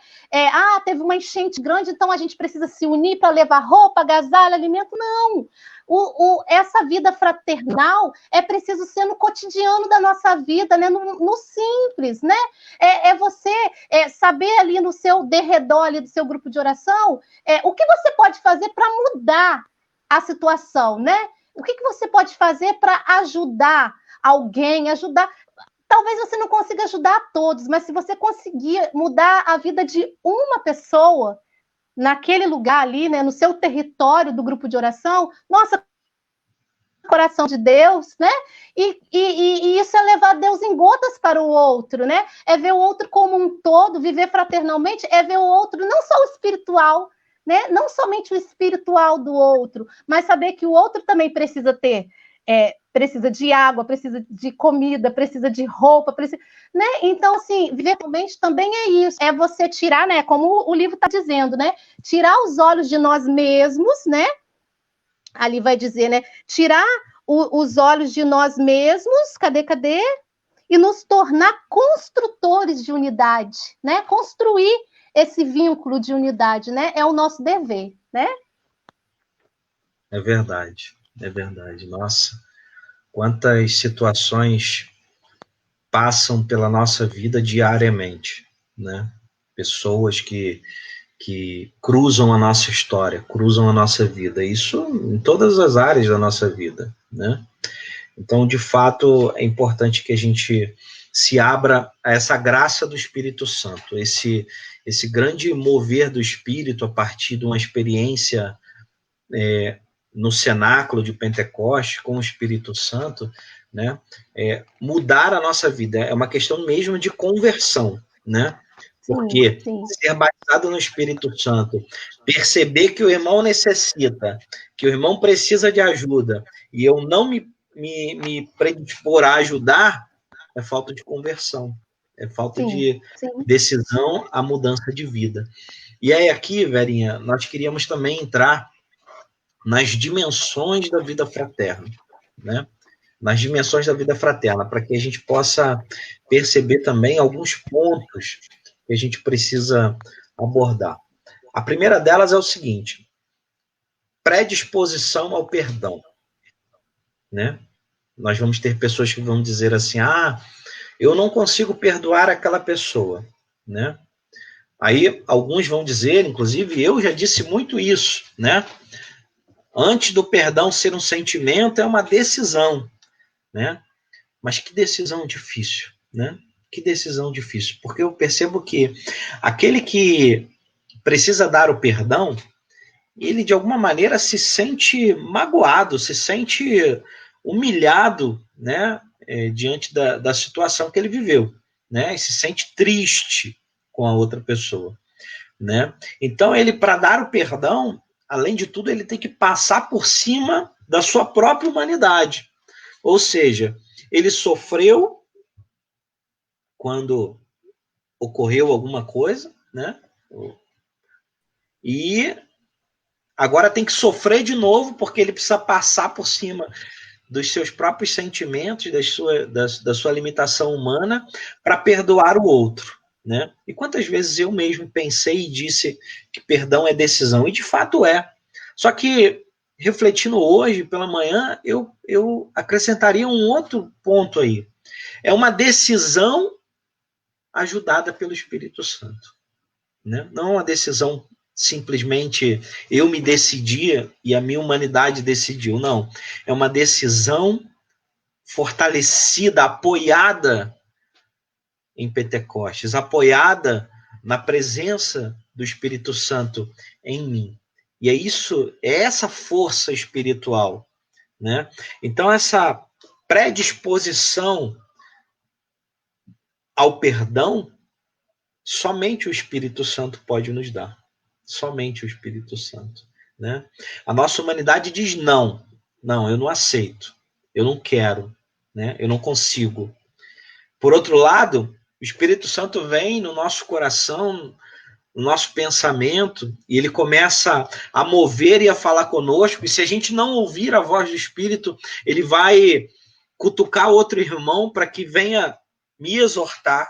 Teve uma enchente grande, então a gente precisa se unir para levar roupa, agasalho, alimento. Não. Essa vida fraternal é preciso ser no cotidiano da nossa vida, né? No simples, né? Você saber ali no seu derredor, ali do seu grupo de oração, o que você pode fazer para mudar a situação, né? O que você pode fazer para ajudar alguém, Talvez você não consiga ajudar a todos, mas se você conseguir mudar a vida de uma pessoa naquele lugar ali, né, no seu território do grupo de oração, nossa, coração de Deus, né? E isso é levar Deus em gotas para o outro, né? É ver o outro como um todo, viver fraternalmente, é ver o outro não só o espiritual, né? Não somente o espiritual do outro, mas saber que o outro também precisa precisa de água, precisa de comida, precisa de roupa, né? Então, assim, viver realmente também é isso, é você tirar, né? Como o livro está dizendo, né? Tirar os olhos de nós mesmos, né? Ali vai dizer, né? Tirar os olhos de nós mesmos, cadê? E nos tornar construtores de unidade, né? Construir esse vínculo de unidade, né? É o nosso dever, né? É verdade. Nossa, quantas situações passam pela nossa vida diariamente, né? Pessoas que cruzam a nossa história, cruzam a nossa vida, isso em todas as áreas da nossa vida, né? Então, de fato, é importante que a gente se abra a essa graça do Espírito Santo, esse grande mover do Espírito a partir de uma experiência no cenáculo de Pentecostes com o Espírito Santo, né? Mudar a nossa vida, é uma questão mesmo de conversão, né? Porque sim. Ser batizado no Espírito Santo, perceber que o irmão necessita, que o irmão precisa de ajuda, e eu não me predispor a ajudar, é falta de conversão, é falta de decisão à mudança de vida. E aí aqui, Verinha, nós queríamos também entrar nas dimensões da vida fraterna, né? Nas dimensões da vida fraterna, para que a gente possa perceber também alguns pontos que a gente precisa abordar. A primeira delas é o seguinte: predisposição ao perdão, né? Nós vamos ter pessoas que vão dizer assim, eu não consigo perdoar aquela pessoa, né? Aí alguns vão dizer, inclusive eu já disse muito isso, né? Antes do perdão ser um sentimento, é uma decisão, né? Mas que decisão difícil, né? Que decisão difícil, porque eu percebo que aquele que precisa dar o perdão, ele de alguma maneira se sente magoado, se sente humilhado, né? Diante da situação que ele viveu, né? E se sente triste com a outra pessoa, né? Então, ele, para dar o perdão, além de tudo, ele tem que passar por cima da sua própria humanidade. Ou seja, ele sofreu quando ocorreu alguma coisa, né? E agora tem que sofrer de novo, porque ele precisa passar por cima dos seus próprios sentimentos, da sua limitação humana, para perdoar o outro, né? E quantas vezes eu mesmo pensei e disse que perdão é decisão, e de fato é. Só que, refletindo hoje, pela manhã, eu acrescentaria um outro ponto aí. É uma decisão ajudada pelo Espírito Santo, né? Não uma decisão simplesmente eu me decidia e a minha humanidade decidiu, não. É uma decisão fortalecida, apoiada em Pentecostes, apoiada na presença do Espírito Santo em mim. E é essa força espiritual, né? Então, essa predisposição ao perdão, somente o Espírito Santo pode nos dar. Somente o Espírito Santo, né? A nossa humanidade diz não, eu não aceito, eu não quero, né? Eu não consigo. Por outro lado, o Espírito Santo vem no nosso coração, no nosso pensamento, e ele começa a mover e a falar conosco, e se a gente não ouvir a voz do Espírito, ele vai cutucar outro irmão para que venha me exortar,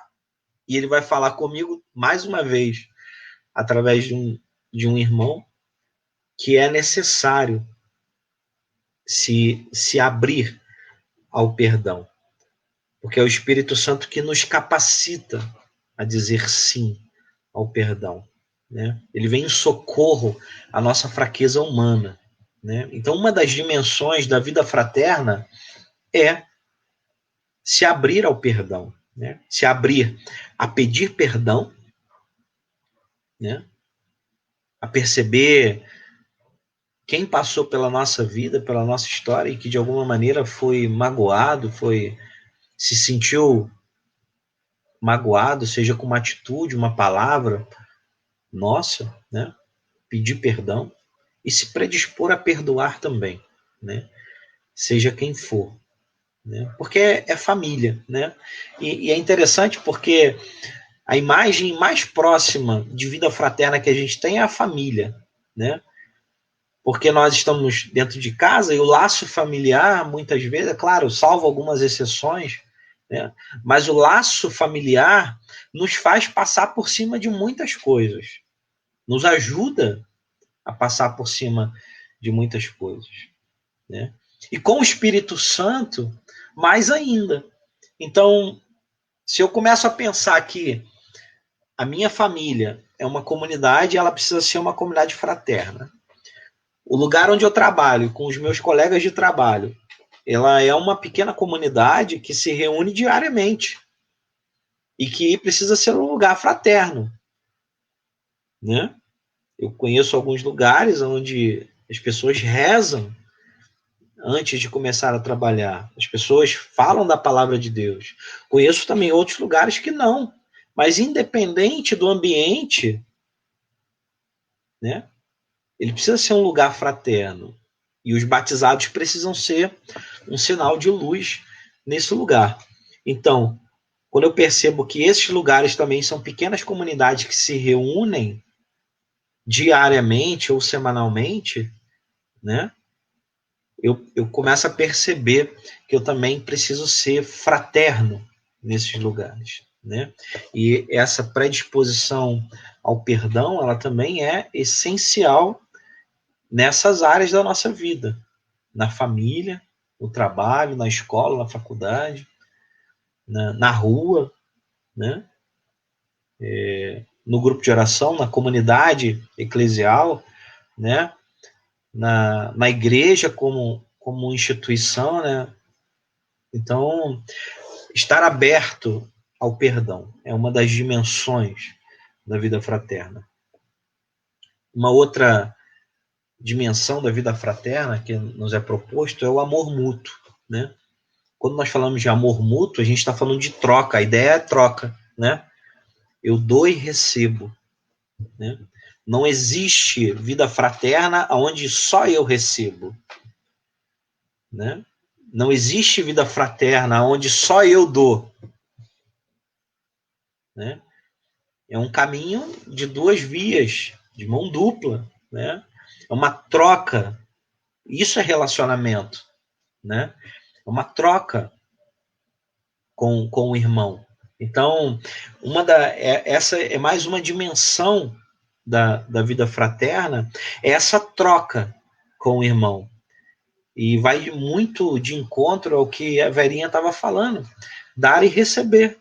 e ele vai falar comigo mais uma vez, através de um irmão, que é necessário se abrir ao perdão. Porque é o Espírito Santo que nos capacita a dizer sim ao perdão, né? Ele vem em socorro à nossa fraqueza humana, né? Então, uma das dimensões da vida fraterna é se abrir ao perdão, né? Se abrir a pedir perdão, né? A perceber quem passou pela nossa vida, pela nossa história e que de alguma maneira foi magoado, se sentiu magoado, seja com uma atitude, uma palavra nossa, né? Pedir perdão e se predispor a perdoar também, né? Seja quem for, né? Porque é família, né? E é interessante porque a imagem mais próxima de vida fraterna que a gente tem é a família, né? Porque nós estamos dentro de casa e o laço familiar, muitas vezes, é claro, salvo algumas exceções, né? Mas o laço familiar nos faz passar por cima de muitas coisas, nos ajuda a passar por cima de muitas coisas, né? E com o Espírito Santo, mais ainda. Então, se eu começo a pensar que a minha família é uma comunidade, ela precisa ser uma comunidade fraterna. O lugar onde eu trabalho, com os meus colegas de trabalho, ela é uma pequena comunidade que se reúne diariamente e que precisa ser um lugar fraterno, né? Eu conheço alguns lugares onde as pessoas rezam antes de começar a trabalhar. As pessoas falam da palavra de Deus. Conheço também outros lugares que não. Mas independente do ambiente, né? Ele precisa ser um lugar fraterno. E os batizados precisam ser um sinal de luz nesse lugar. Então, quando eu percebo que esses lugares também são pequenas comunidades que se reúnem diariamente ou semanalmente, né? Eu começo a perceber que eu também preciso ser fraterno nesses lugares, né? E essa predisposição ao perdão, ela também é essencial nessas áreas da nossa vida, na família, no trabalho, na escola, na faculdade, na rua, né? No grupo de oração, na comunidade eclesial, né? Na igreja como instituição, né? Então, estar aberto ao perdão é uma das dimensões da vida fraterna. Uma outra dimensão da vida fraterna que nos é proposto é o amor mútuo, né? Quando nós falamos de amor mútuo, a gente está falando de troca, a ideia é troca, né? Eu dou e recebo, né? Não existe vida fraterna onde só eu recebo, né? Não existe vida fraterna onde só eu dou, né? É um caminho de duas vias, de mão dupla, né? É uma troca. Isso é relacionamento, né? É uma troca com o irmão. Então, essa é mais uma dimensão da vida fraterna, é essa troca com o irmão. E vai muito de encontro ao que a Verinha estava falando, dar e receber,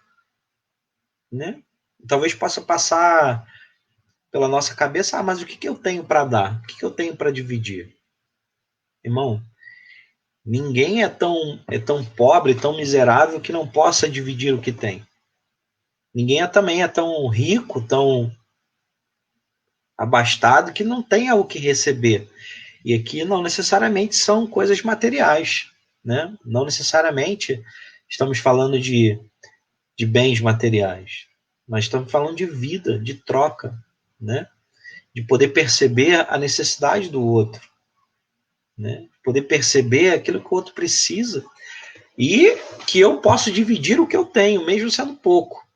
né? Talvez possa passar pela nossa cabeça, mas o que eu tenho para dar? O que eu tenho para dividir? Irmão, ninguém é tão pobre, tão miserável que não possa dividir o que tem. Ninguém também é tão rico, tão abastado que não tenha o que receber. E aqui não necessariamente são coisas materiais, né? Não necessariamente estamos falando de bens materiais, mas estamos falando de vida, de troca, né? De poder perceber a necessidade do outro, né? Poder perceber aquilo que o outro precisa e que eu posso dividir o que eu tenho, mesmo sendo pouco.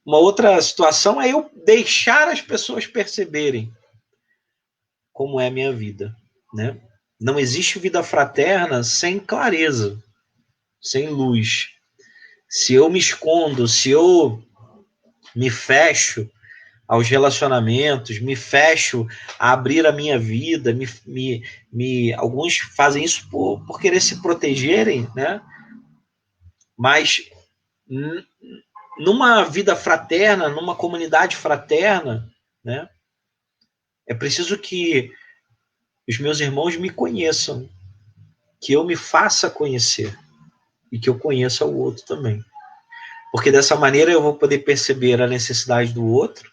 Uma outra situação é eu deixar as pessoas perceberem como é a minha vida, né? Não existe vida fraterna sem clareza, sem luz. Se eu me escondo, se eu me fecho aos relacionamentos, me fecho a abrir a minha vida, alguns fazem isso por querer se protegerem, né? Mas numa vida fraterna, numa comunidade fraterna, né? É preciso que os meus irmãos me conheçam, que eu me faça conhecer e que eu conheça o outro também. Porque dessa maneira eu vou poder perceber a necessidade do outro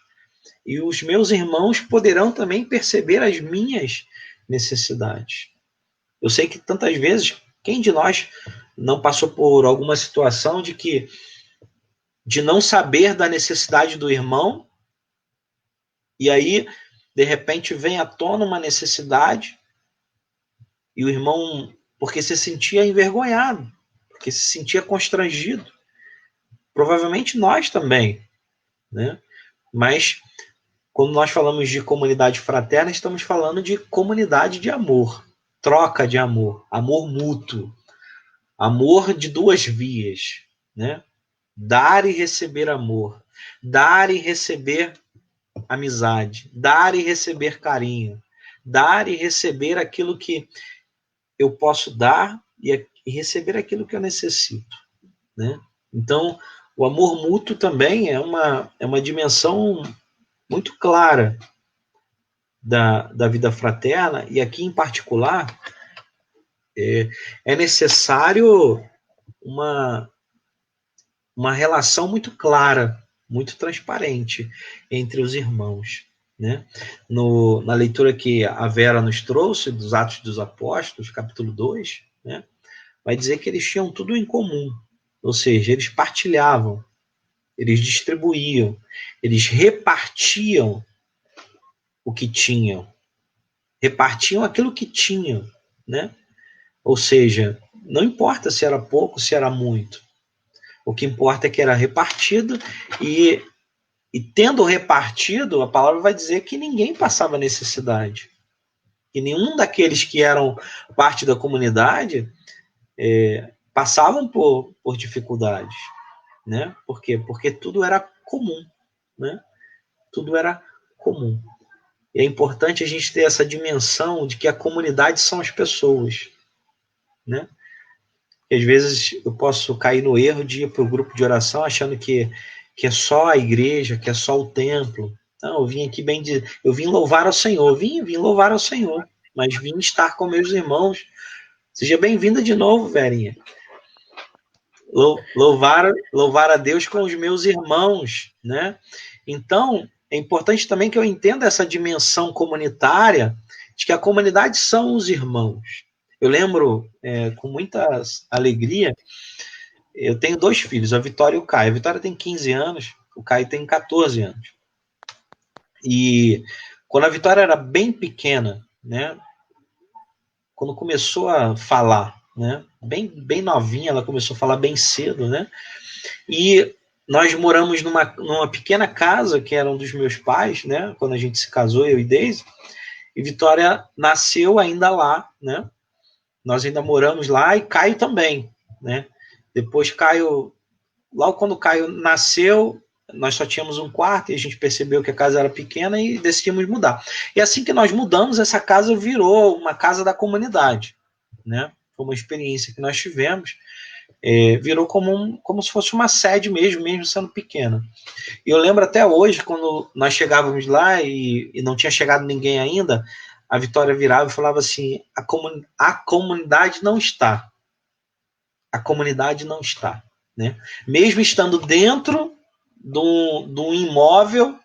e os meus irmãos poderão também perceber as minhas necessidades. Eu sei que tantas vezes, quem de nós não passou por alguma situação de não saber da necessidade do irmão e aí, de repente, vem à tona uma necessidade e o irmão, porque se sentia envergonhado, porque se sentia constrangido. Provavelmente nós também, né? Mas quando nós falamos de comunidade fraterna, estamos falando de comunidade de amor, troca de amor, amor mútuo, amor de duas vias, né? Dar e receber amor, dar e receber amizade, dar e receber carinho, dar e receber aquilo que eu posso dar e receber aquilo que eu necessito, né? Então, o amor mútuo também é uma dimensão muito clara da vida fraterna, e aqui em particular é necessário uma relação muito clara, muito transparente entre os irmãos, né? Na leitura que a Vera nos trouxe, dos Atos dos Apóstolos, capítulo 2, né? Vai dizer que eles tinham tudo em comum, ou seja, eles partilhavam, eles distribuíam, eles repartiam o que tinham, repartiam aquilo que tinham, né? Ou seja, não importa se era pouco, se era muito. O que importa é que era repartido e tendo repartido, a palavra vai dizer que ninguém passava necessidade. Que nenhum daqueles que eram parte da comunidade passavam por dificuldades, né? Por quê? Porque tudo era comum, né? Tudo era comum. E é importante a gente ter essa dimensão de que a comunidade são as pessoas, né? Porque às vezes eu posso cair no erro de ir para o grupo de oração achando que é só a igreja, que é só o templo. Não, eu vim aqui eu vim louvar ao Senhor, vim louvar ao Senhor, mas vim estar com meus irmãos. Seja bem-vinda de novo, Verinha. Louvar a Deus com os meus irmãos, né? Então, é importante também que eu entenda essa dimensão comunitária de que a comunidade são os irmãos. Eu lembro com muita alegria, eu tenho 2 filhos, a Vitória e o Caio. A Vitória tem 15 anos O Caio tem 14 anos. E quando a Vitória era bem pequena, né? Quando começou a falar, né? Bem novinha, ela começou a falar bem cedo, né? E nós moramos numa pequena casa que era um dos meus pais, né? Quando a gente se casou, eu e Deise, e Vitória nasceu ainda lá, né? Nós ainda moramos lá e Caio também, né? Depois Caio, logo quando Caio nasceu, nós só tínhamos um quarto e a gente percebeu que a casa era pequena e decidimos mudar. E assim que nós mudamos, essa casa virou uma casa da comunidade, né? Foi uma experiência que nós tivemos, virou como se fosse uma sede mesmo sendo pequena. E eu lembro até hoje, quando nós chegávamos lá e não tinha chegado ninguém ainda, a Vitória virava e falava assim, a comunidade não está. A comunidade não está. Né? Mesmo estando dentro de um imóvel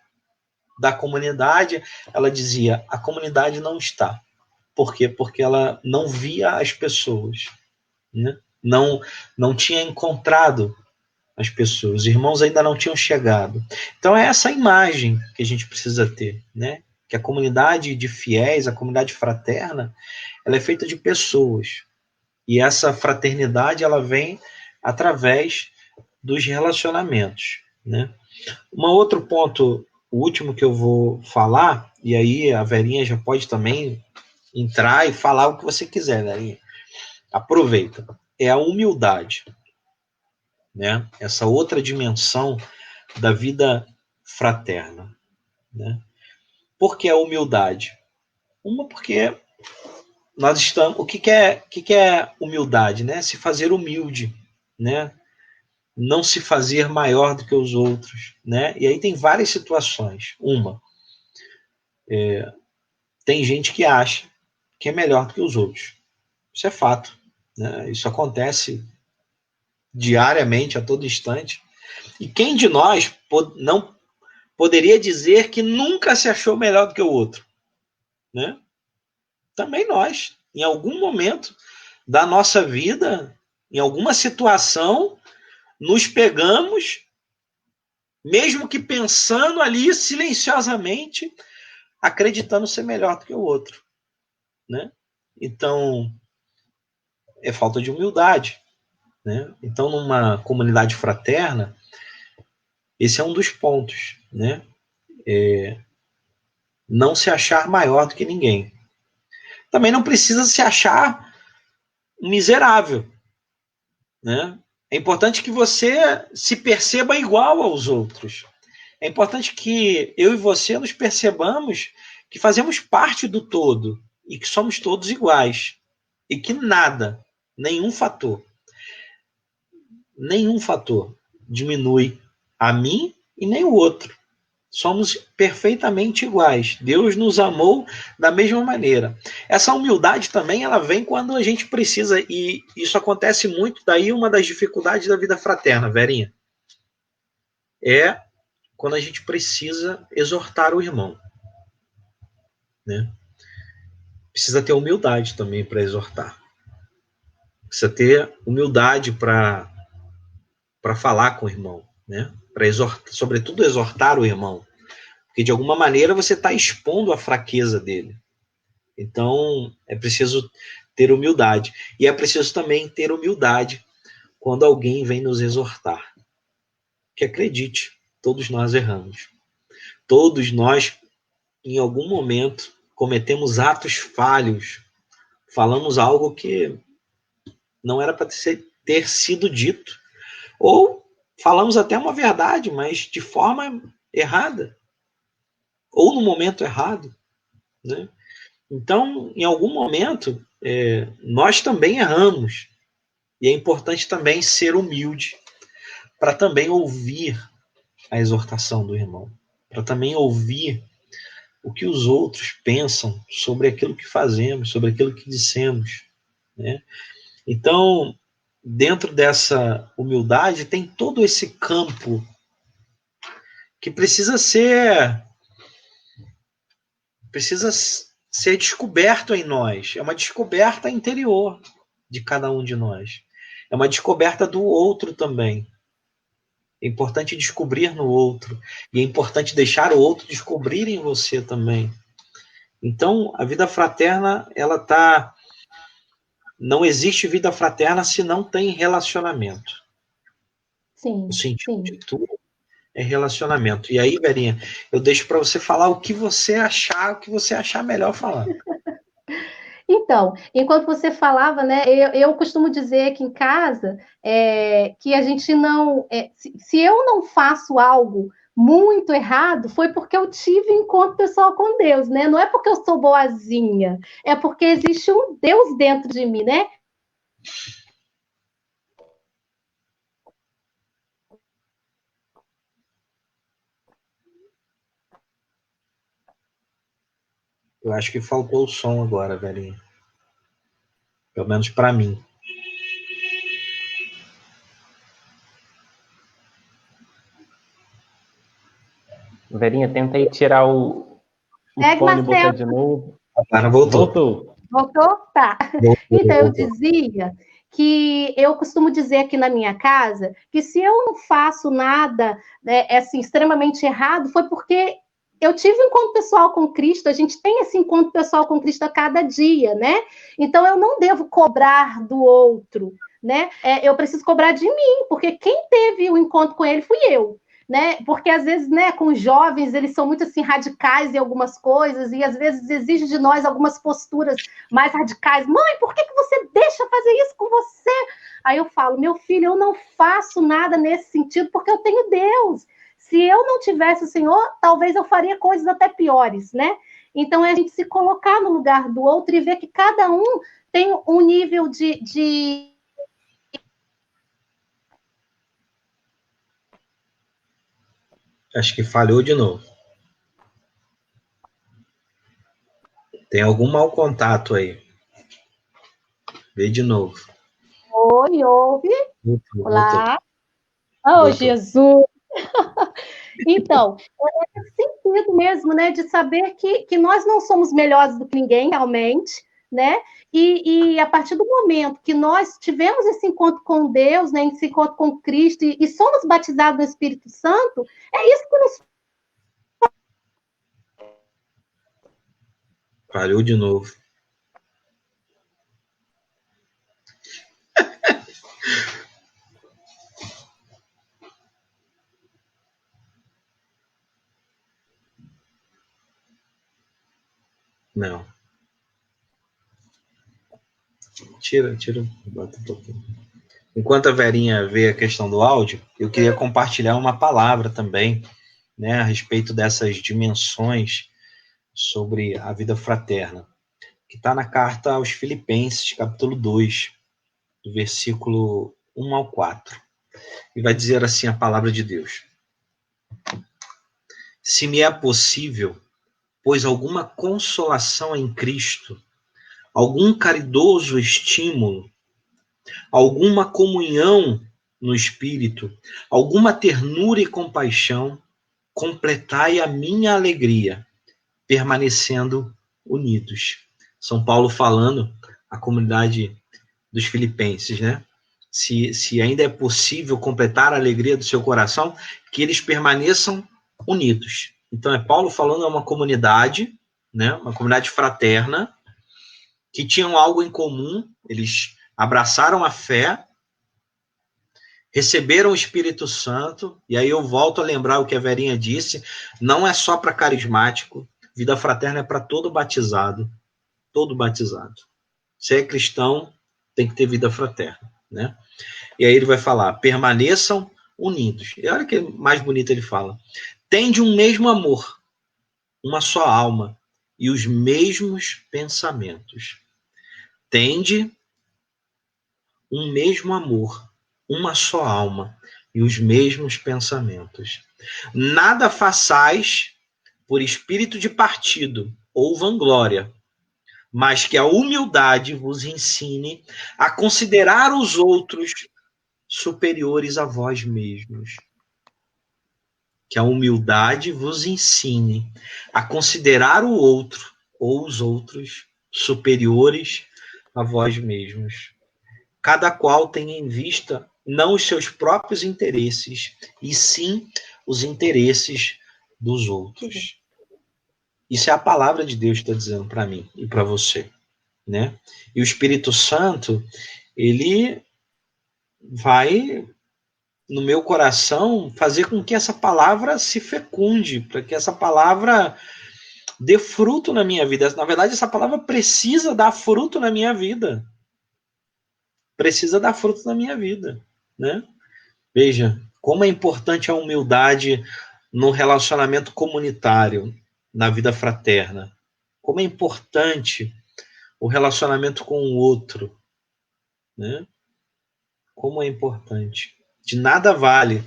da comunidade, ela dizia, a comunidade não está. Por quê? Porque ela não via as pessoas. Né? Não tinha encontrado as pessoas. Os irmãos ainda não tinham chegado. Então é essa imagem que a gente precisa ter, né? Que a comunidade de fiéis, a comunidade fraterna, ela é feita de pessoas. E essa fraternidade, ela vem através dos relacionamentos, né? Um outro ponto, o último que eu vou falar, e aí a Verinha já pode também entrar e falar o que você quiser, Verinha. Aproveita. É a humildade, né? Essa outra dimensão da vida fraterna, né? Por que a humildade? Porque nós estamos. O que é humildade, né? Se fazer humilde, né? Não se fazer maior do que os outros, né? E aí tem várias situações. Tem gente que acha que é melhor do que os outros. Isso é fato, né? Isso acontece diariamente, a todo instante. E quem de nós não poderia dizer que nunca se achou melhor do que o outro, né? Também nós, em algum momento da nossa vida, em alguma situação, nos pegamos, mesmo que pensando ali silenciosamente, acreditando ser melhor do que o outro, né? Então, é falta de humildade, né? Então, numa comunidade fraterna, esse é um dos pontos, né? Não se achar maior do que ninguém. Também não precisa se achar miserável, né? É importante que você se perceba igual aos outros. É importante que eu e você nos percebamos que fazemos parte do todo e que somos todos iguais. E que nada, nenhum fator diminui a mim e nem o outro. Somos perfeitamente iguais. Deus nos amou da mesma maneira. Essa humildade também, ela vem quando a gente precisa, e isso acontece muito, daí uma das dificuldades da vida fraterna, Verinha, é quando a gente precisa exortar o irmão, né? Precisa ter humildade também para exortar. Precisa ter humildade para falar com o irmão, né? Para exortar, sobretudo exortar o irmão. Porque de alguma maneira você está expondo a fraqueza dele. Então é preciso ter humildade. E é preciso também ter humildade quando alguém vem nos exortar. Que acredite, todos nós erramos. Todos nós, em algum momento, cometemos atos falhos. Falamos algo que não era para ter sido dito. Ou falamos até uma verdade, mas de forma errada. Ou no momento errado, né? Então, em algum momento, nós também erramos. E é importante também ser humilde para também ouvir a exortação do irmão, para também ouvir o que os outros pensam sobre aquilo que fazemos, sobre aquilo que dissemos, né? Então, dentro dessa humildade, tem todo esse campo que precisa ser descoberto em nós. É uma descoberta interior de cada um de nós. É uma descoberta do outro também. É importante descobrir no outro. E é importante deixar o outro descobrir em você também. Então, a vida fraterna, ela tá... Não existe vida fraterna se não tem relacionamento. O Sim, sentido sim. de tudo é relacionamento. E aí, Verinha, eu deixo para você falar o que você achar melhor falar. Então, enquanto você falava, né, eu costumo dizer aqui em casa que a gente não. Se eu não faço algo muito errado, foi porque eu tive encontro pessoal com Deus, né? Não é porque eu sou boazinha, é porque existe um Deus dentro de mim, né? Eu acho que faltou o som agora, Verinha. Pelo menos para mim. Verinha, tenta aí tirar o Segue, fone e botar Marcelo. de novo. Agora voltou. Voltou. Voltou? Tá. Então, eu Voltou. dizia que eu costumo dizer aqui na minha casa que se eu não faço nada, né, assim, extremamente errado, foi porque eu tive um encontro pessoal com Cristo, a gente tem esse encontro pessoal com Cristo a cada dia, né? Então, eu não devo cobrar do outro, né? Eu preciso cobrar de mim, porque quem teve o encontro com ele fui eu. Né? Porque às vezes, né, com os jovens, eles são muito assim radicais em algumas coisas e às vezes exige de nós algumas posturas mais radicais. Mãe, por que você deixa fazer isso com você? Aí eu falo, meu filho, eu não faço nada nesse sentido porque eu tenho Deus. Se eu não tivesse o Senhor, talvez eu faria coisas até piores, né? Então é a gente se colocar no lugar do outro e ver que cada um tem um nível de... Acho que falhou de novo. Tem algum mau contato aí. Vê de novo. Oi, ouve. Voltou. Olá. Oh, Jesus. Então, é esse sentido mesmo, né, de saber que nós não somos melhores do que ninguém, realmente, né? E a partir do momento que nós tivemos esse encontro com Deus, né, esse encontro com Cristo, e somos batizados no Espírito Santo, é isso que nos... Falhou de novo. Não. Tira, bota um pouquinho. Enquanto a Verinha vê a questão do áudio, eu queria compartilhar uma palavra também, né, a respeito dessas dimensões sobre a vida fraterna, que está na carta aos Filipenses, capítulo 2, do versículo 1 ao 4. E vai dizer assim a palavra de Deus: se me é possível, pois alguma consolação em Cristo, algum caridoso estímulo, alguma comunhão no Espírito, alguma ternura e compaixão, completai a minha alegria, permanecendo unidos. São Paulo falando à comunidade dos filipenses, né? Se ainda é possível completar a alegria do seu coração, que eles permaneçam unidos. Então é Paulo falando a uma comunidade, né? Uma comunidade fraterna, que tinham algo em comum, eles abraçaram a fé, receberam o Espírito Santo, e aí eu volto a lembrar o que a Verinha disse, não é só para carismático, vida fraterna é para todo batizado. Se é cristão, tem que ter vida fraterna, né? E aí ele vai falar, permaneçam unidos. E olha que mais bonito ele fala. Tende um mesmo amor, uma só alma, e os mesmos pensamentos. Tende um mesmo amor, uma só alma e os mesmos pensamentos. Nada façais por espírito de partido ou vanglória, mas que a humildade vos ensine a considerar os outros superiores a vós mesmos. Que a humildade vos ensine a considerar o outro ou os outros superiores a vós mesmos. Cada qual tenha em vista não os seus próprios interesses, e sim os interesses dos outros. Isso é a palavra de Deus que está dizendo para mim e para você, né? E o Espírito Santo, ele vai, no meu coração, fazer com que essa palavra se fecunde, para que essa palavra dê fruto na minha vida. Na verdade, essa palavra precisa dar fruto na minha vida. Precisa dar fruto na minha vida, né? Veja, como é importante a humildade no relacionamento comunitário, na vida fraterna. Como é importante o relacionamento com o outro, né? Como é importante. De nada vale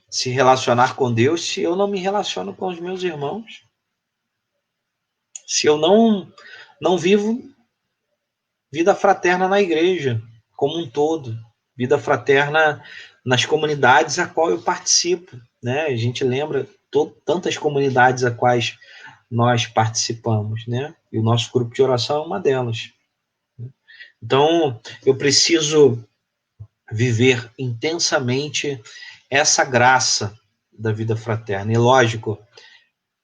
se relacionar com Deus se eu não me relaciono com os meus irmãos. Se eu não vivo vida fraterna na igreja como um todo, vida fraterna nas comunidades a qual eu participo, né? A gente lembra tantas comunidades a quais nós participamos, né? E o nosso grupo de oração é uma delas. Então, eu preciso viver intensamente essa graça da vida fraterna. E lógico,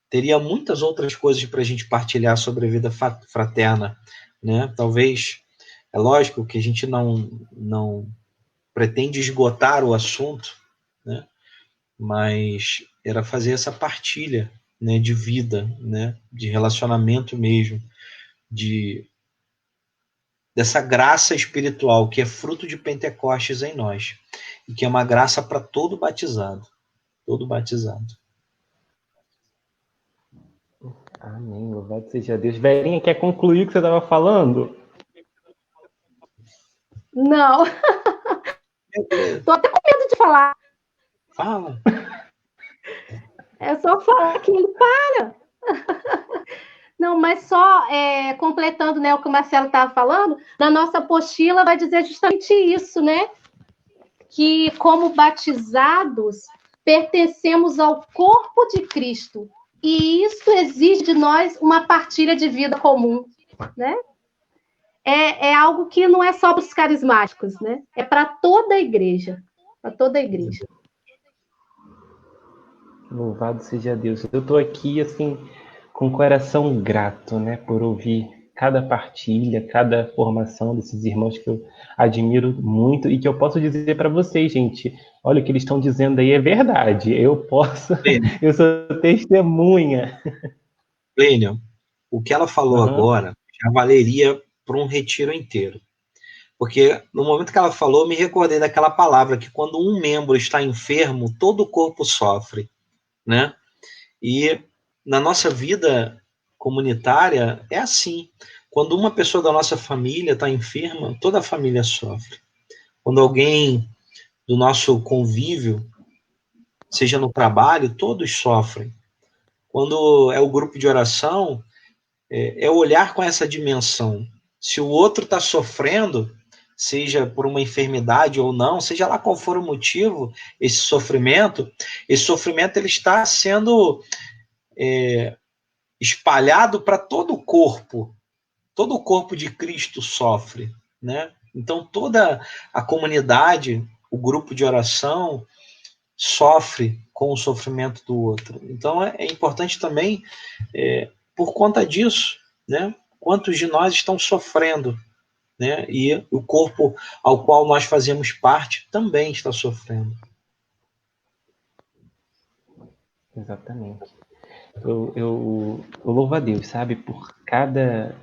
teria muitas outras coisas para a gente partilhar sobre a vida fraterna, né? Talvez, é lógico que a gente não pretende esgotar o assunto, né? Mas era fazer essa partilha, né, de vida, né, de relacionamento mesmo, dessa graça espiritual que é fruto de Pentecostes em nós e que é uma graça para todo batizado, todo batizado. Amém, louvado seja Deus. Verinha, quer concluir o que você estava falando? Não. Tô até com medo de falar. Fala. É só falar que ele para. Não, mas só completando, né, o que o Marcelo estava falando, na nossa apostila vai dizer justamente isso, né? Que como batizados pertencemos ao corpo de Cristo. E isso exige de nós uma partilha de vida comum, né? É algo que não é só para os carismáticos, né? É para toda a igreja. Para toda a igreja. Louvado seja Deus. Eu estou aqui, assim, com o coração grato, né? Por ouvir cada partilha, cada formação desses irmãos que eu admiro muito e que eu posso dizer para vocês, gente, olha, o que eles estão dizendo aí é verdade. Eu sou testemunha. Plênio, o que ela falou agora já valeria para um retiro inteiro. Porque no momento que ela falou, eu me recordei daquela palavra que quando um membro está enfermo, todo o corpo sofre, né? E na nossa vida comunitária é assim. Quando uma pessoa da nossa família está enferma, toda a família sofre. Quando alguém do nosso convívio, seja no trabalho, todos sofrem. Quando é o grupo de oração, é olhar com essa dimensão. Se o outro está sofrendo, seja por uma enfermidade ou não, seja lá qual for o motivo, esse sofrimento ele está sendo espalhado para todo o corpo de Cristo sofre, né? Então toda a comunidade, o grupo de oração sofre com o sofrimento do outro. Então é importante também, por conta disso, né? Quantos de nós estão sofrendo, né? E o corpo ao qual nós fazemos parte também está sofrendo. Exatamente. Eu louvo a Deus, sabe, por cada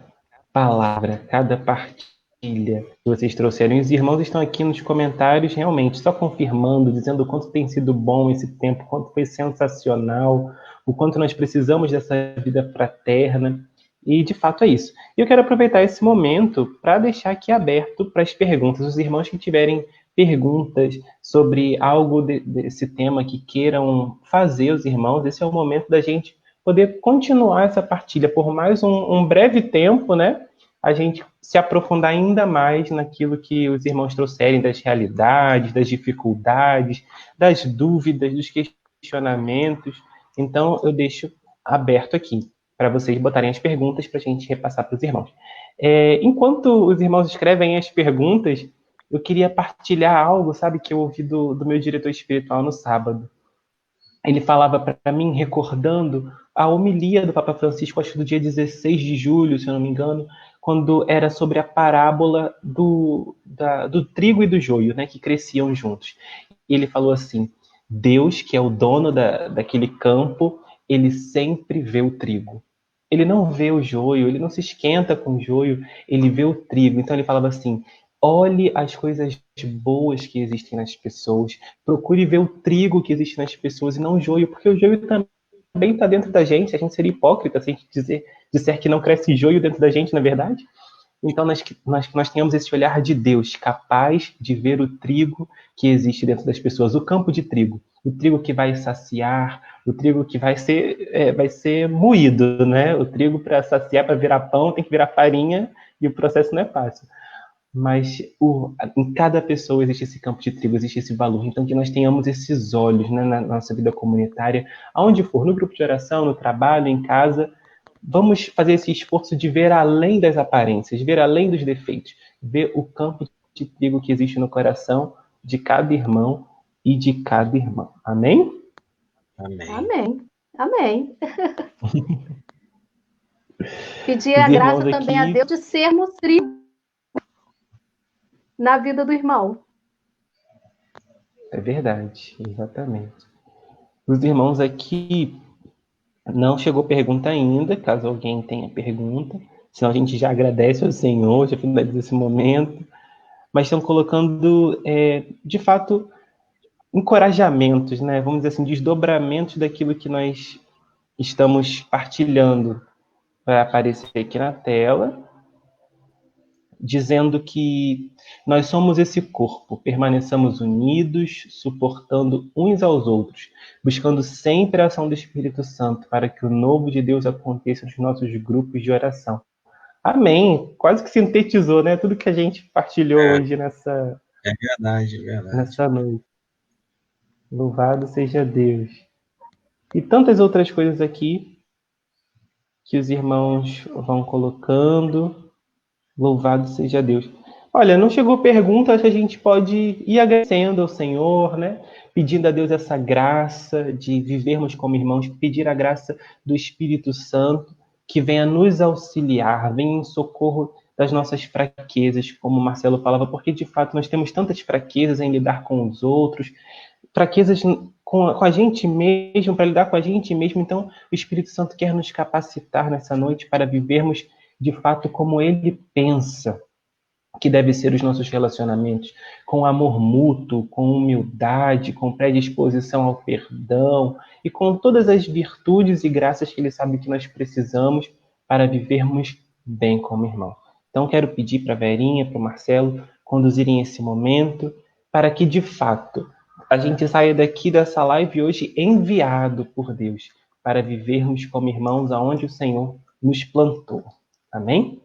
palavra, cada partilha que vocês trouxeram. E os irmãos estão aqui nos comentários, realmente, só confirmando, dizendo o quanto tem sido bom esse tempo, o quanto foi sensacional, o quanto nós precisamos dessa vida fraterna. E, de fato, é isso. E eu quero aproveitar esse momento para deixar aqui aberto para as perguntas. Os irmãos que tiverem perguntas sobre algo desse tema que queiram fazer, os irmãos, esse é o momento da gente poder continuar essa partilha por mais um breve tempo, né? A gente se aprofundar ainda mais naquilo que os irmãos trouxerem das realidades, das dificuldades, das dúvidas, dos questionamentos. Então, eu deixo aberto aqui para vocês botarem as perguntas para a gente repassar para os irmãos. Enquanto os irmãos escrevem as perguntas, eu queria partilhar algo, sabe, que eu ouvi do meu diretor espiritual no sábado. Ele falava para mim, recordando a homilia do Papa Francisco, acho que do dia 16 de julho, se eu não me engano, quando era sobre a parábola do trigo e do joio, né, que cresciam juntos. E ele falou assim, Deus, que é o dono daquele campo, ele sempre vê o trigo. Ele não vê o joio, ele não se esquenta com o joio, ele vê o trigo. Então ele falava assim, olhe as coisas boas que existem nas pessoas, procure ver o trigo que existe nas pessoas e não o joio, porque o joio também está dentro da gente, a gente seria hipócrita se a gente disser que não cresce joio dentro da gente, na verdade. Então, nós tenhamos esse olhar de Deus, capaz de ver o trigo que existe dentro das pessoas, o campo de trigo, o trigo que vai saciar, o trigo que vai ser moído, né? O trigo para saciar, para virar pão, tem que virar farinha, e o processo não é fácil. Mas em cada pessoa existe esse campo de trigo, existe esse valor. Então, que nós tenhamos esses olhos, né, na nossa vida comunitária, aonde for, no grupo de oração, no trabalho, em casa, vamos fazer esse esforço de ver além das aparências, ver além dos defeitos, ver o campo de trigo que existe no coração de cada irmão e de cada irmã. Amém? Amém. Amém. Amém. Pedir a graça também a Deus de sermos trigo na vida do irmão. É verdade, exatamente. Os irmãos aqui, não chegou pergunta ainda, caso alguém tenha pergunta, senão a gente já agradece ao Senhor, já finaliza esse momento, mas estão colocando, de fato, encorajamentos, né? Vamos dizer assim, desdobramentos daquilo que nós estamos partilhando. Vai aparecer aqui na tela, dizendo que nós somos esse corpo, permaneçamos unidos, suportando uns aos outros, buscando sempre a ação do Espírito Santo para que o novo de Deus aconteça nos nossos grupos de oração. Amém. Quase que sintetizou, né? Tudo que a gente partilhou hoje nessa noite. Louvado seja Deus. E tantas outras coisas aqui que os irmãos vão colocando. Louvado seja Deus. Olha, não chegou pergunta, acho que a gente pode ir agradecendo ao Senhor, né? Pedindo a Deus essa graça de vivermos como irmãos, pedir a graça do Espírito Santo que venha nos auxiliar, venha em socorro das nossas fraquezas, como o Marcelo falava, porque de fato nós temos tantas fraquezas em lidar com os outros, fraquezas com a gente mesmo, para lidar com a gente mesmo. Então, o Espírito Santo quer nos capacitar nessa noite para vivermos de fato como ele pensa que deve ser os nossos relacionamentos, com amor mútuo, com humildade, com predisposição ao perdão e com todas as virtudes e graças que ele sabe que nós precisamos para vivermos bem como irmão. Então, quero pedir para a Verinha, para o Marcelo, conduzirem esse momento para que, de fato, a gente saia daqui dessa live hoje enviado por Deus para vivermos como irmãos aonde o Senhor nos plantou. Amém?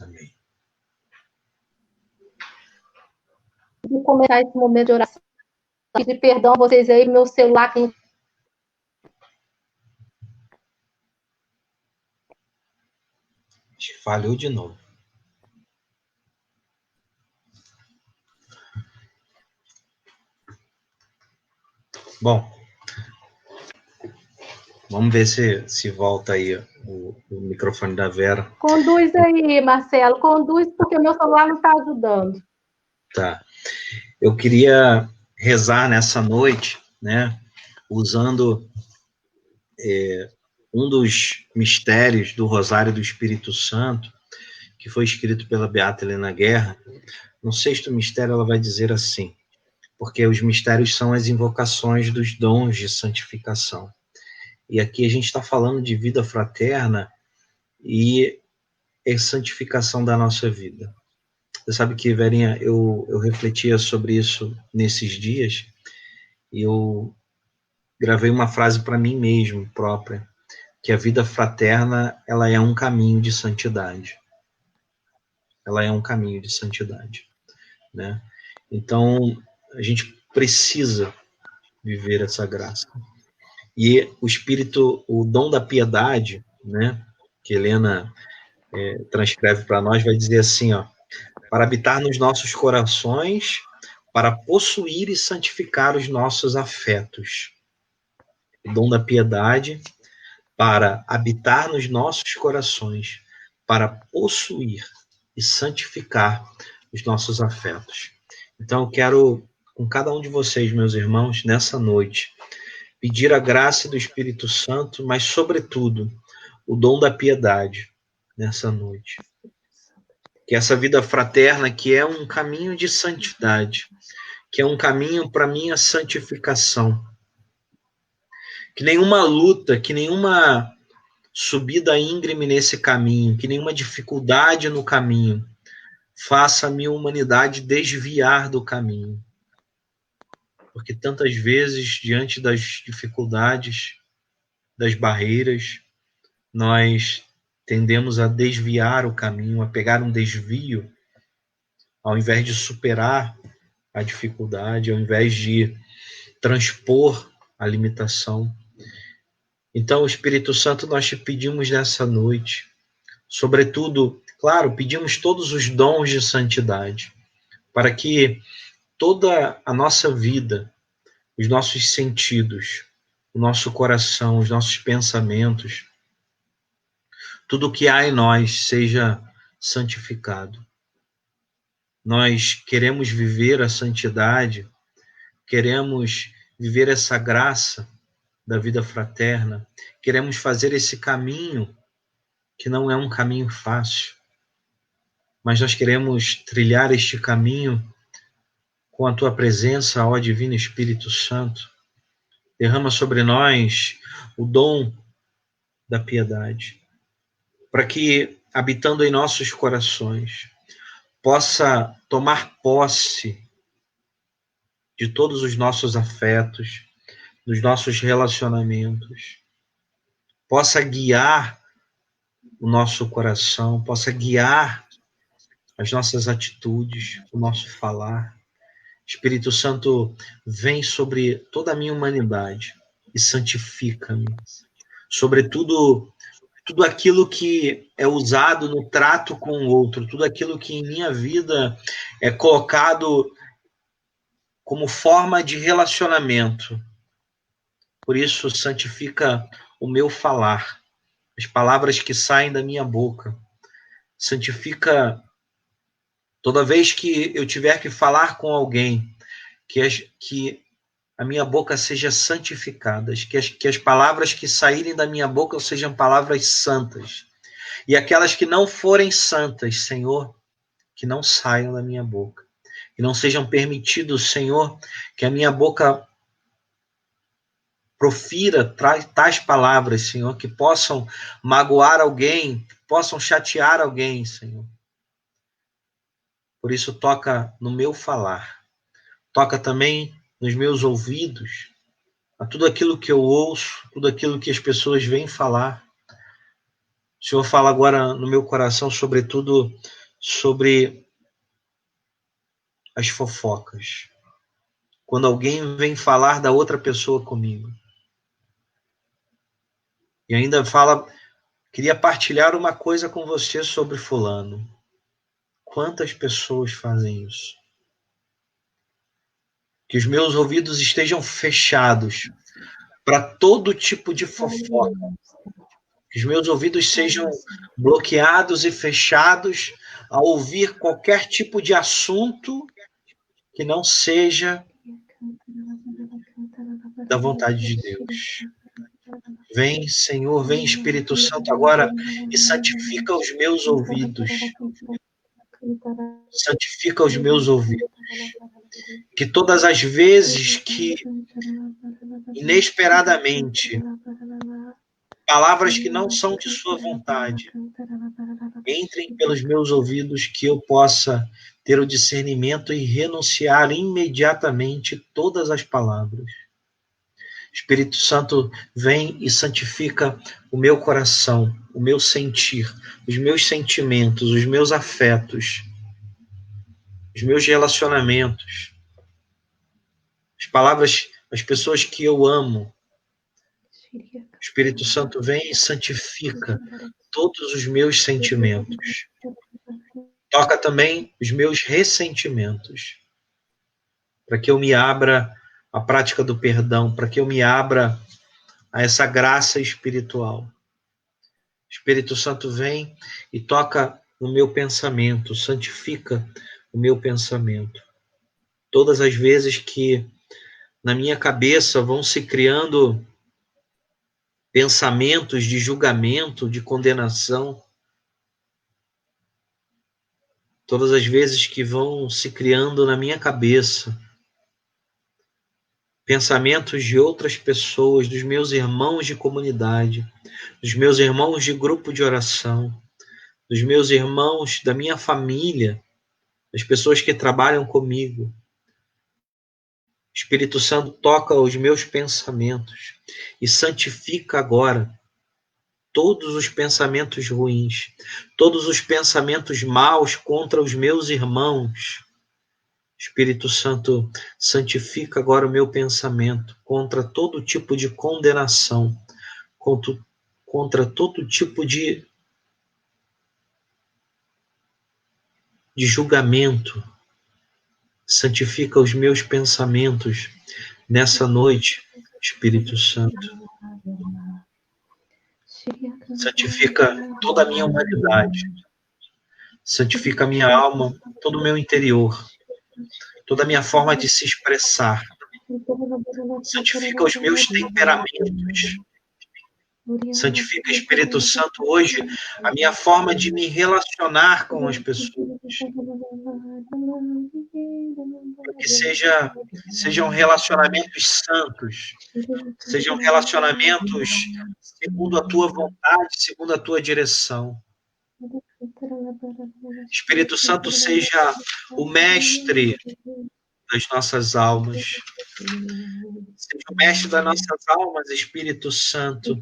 Amém. Vou começar esse momento de oração. Pedir perdão a vocês aí, meu celular tem... Falhou de novo. Bom, vamos ver se volta aí o microfone da Vera. Conduz aí, Marcelo, conduz, porque meu celular não está ajudando. Tá. Eu queria rezar nessa noite, né, usando um dos mistérios do Rosário do Espírito Santo, que foi escrito pela Beata Helena Guerra. No 6º mistério ela vai dizer assim, porque os mistérios são as invocações dos dons de santificação. E aqui a gente está falando de vida fraterna e santificação da nossa vida. Você sabe que, Verinha, eu refletia sobre isso nesses dias e eu gravei uma frase para mim mesmo, própria, que a vida fraterna, ela é um caminho de santidade. Ela é um caminho de santidade, né? Então, a gente precisa viver essa graça. E o Espírito, o dom da piedade, né, que Helena transcreve para nós, vai dizer assim, ó, para habitar nos nossos corações, para possuir e santificar os nossos afetos. O dom da piedade para habitar nos nossos corações, para possuir e santificar os nossos afetos. Então, eu quero, com cada um de vocês, meus irmãos, nessa noite, pedir a graça do Espírito Santo, mas, sobretudo, o dom da piedade nessa noite. Que essa vida fraterna, que é um caminho de santidade, que é um caminho para minha santificação, que nenhuma luta, que nenhuma subida íngreme nesse caminho, que nenhuma dificuldade no caminho faça a minha humanidade desviar do caminho. Porque tantas vezes, diante das dificuldades, das barreiras, nós tendemos a desviar o caminho, a pegar um desvio, ao invés de superar a dificuldade, ao invés de transpor a limitação. Então, Espírito Santo, nós te pedimos nessa noite, sobretudo, claro, pedimos todos os dons de santidade, para que toda a nossa vida, os nossos sentidos, o nosso coração, os nossos pensamentos, tudo o que há em nós seja santificado. Nós queremos viver a santidade, queremos viver essa graça da vida fraterna, queremos fazer esse caminho, que não é um caminho fácil, mas nós queremos trilhar este caminho com a tua presença, ó Divino Espírito Santo. Derrama sobre nós o dom da piedade, para que, habitando em nossos corações, possa tomar posse de todos os nossos afetos, dos nossos relacionamentos, possa guiar o nosso coração, possa guiar as nossas atitudes, o nosso falar. Espírito Santo, vem sobre toda a minha humanidade e santifica-me. Sobretudo, tudo aquilo que é usado no trato com o outro, tudo aquilo que em minha vida é colocado como forma de relacionamento. Por isso, santifica o meu falar, as palavras que saem da minha boca. Santifica toda vez que eu tiver que falar com alguém, que a minha boca seja santificada, que as palavras que saírem da minha boca sejam palavras santas. E aquelas que não forem santas, Senhor, que não saiam da minha boca. Que não sejam permitidos, Senhor, que a minha boca profira tais palavras, Senhor, que possam magoar alguém, que possam chatear alguém, Senhor. Por isso, toca no meu falar. Toca também nos meus ouvidos, a tudo aquilo que eu ouço, tudo aquilo que as pessoas vêm falar. O Senhor fala agora no meu coração, sobretudo, sobre as fofocas. Quando alguém vem falar da outra pessoa comigo. E ainda fala, queria partilhar uma coisa com você sobre fulano. Quantas pessoas fazem isso? Que os meus ouvidos estejam fechados para todo tipo de fofoca. Que os meus ouvidos sejam bloqueados e fechados a ouvir qualquer tipo de assunto que não seja da vontade de Deus. Vem, Senhor, vem Espírito Santo agora e santifica os meus ouvidos. Santifica os meus ouvidos. Que todas as vezes que, inesperadamente, palavras que não são de sua vontade entrem pelos meus ouvidos, que eu possa ter o discernimento e renunciar imediatamente todas as palavras. Espírito Santo, vem e santifica o meu coração, o meu sentir, os meus sentimentos, os meus afetos, os meus relacionamentos, as palavras, as pessoas que eu amo. Espírito Santo, vem e santifica todos os meus sentimentos. Toca também os meus ressentimentos, para que eu me abra à prática do perdão, para que eu me abra a essa graça espiritual. Espírito Santo vem e toca no meu pensamento, santifica o meu pensamento. Todas as vezes que na minha cabeça vão se criando pensamentos de julgamento, de condenação, todas as vezes que vão se criando na minha cabeça pensamentos de outras pessoas, dos meus irmãos de comunidade, dos meus irmãos de grupo de oração, dos meus irmãos da minha família, das pessoas que trabalham comigo. Espírito Santo toca os meus pensamentos e santifica agora todos os pensamentos ruins, todos os pensamentos maus contra os meus irmãos. Espírito Santo, santifica agora o meu pensamento contra todo tipo de condenação, contra todo tipo de julgamento. Santifica os meus pensamentos nessa noite, Espírito Santo. Santifica toda a minha humanidade. Santifica a minha alma, todo o meu interior, toda a minha forma de se expressar. Santifica os meus temperamentos. Santifica, Espírito Santo, hoje a minha forma de me relacionar com as pessoas. Para que sejam relacionamentos santos, sejam relacionamentos segundo a tua vontade, segundo a tua direção. Espírito Santo, seja o mestre das nossas almas. Seja o mestre das nossas almas, Espírito Santo.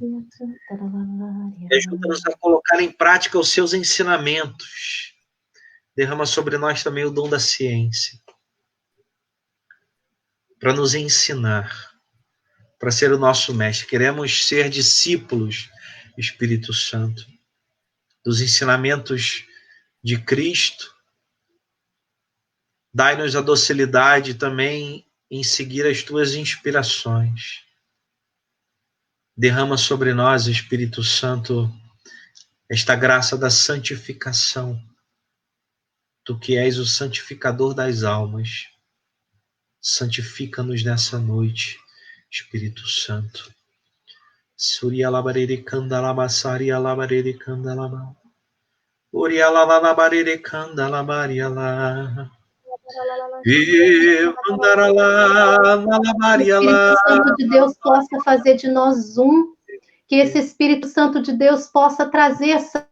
E ajuda-nos a colocar em prática os seus ensinamentos. Derrama sobre nós também o dom da ciência. Para nos ensinar. Para ser o nosso mestre. Queremos ser discípulos, Espírito Santo, dos ensinamentos de Cristo. Dai-nos a docilidade também em seguir as tuas inspirações. Derrama sobre nós, Espírito Santo, esta graça da santificação. Tu que és o santificador das almas. Santifica-nos nessa noite, Espírito Santo. Surya labarere candalabasaria labarere candalaba. Uria labarere candalabariala. Que o Espírito Santo de Deus possa fazer de nós um, que esse Espírito Santo de Deus possa trazer essa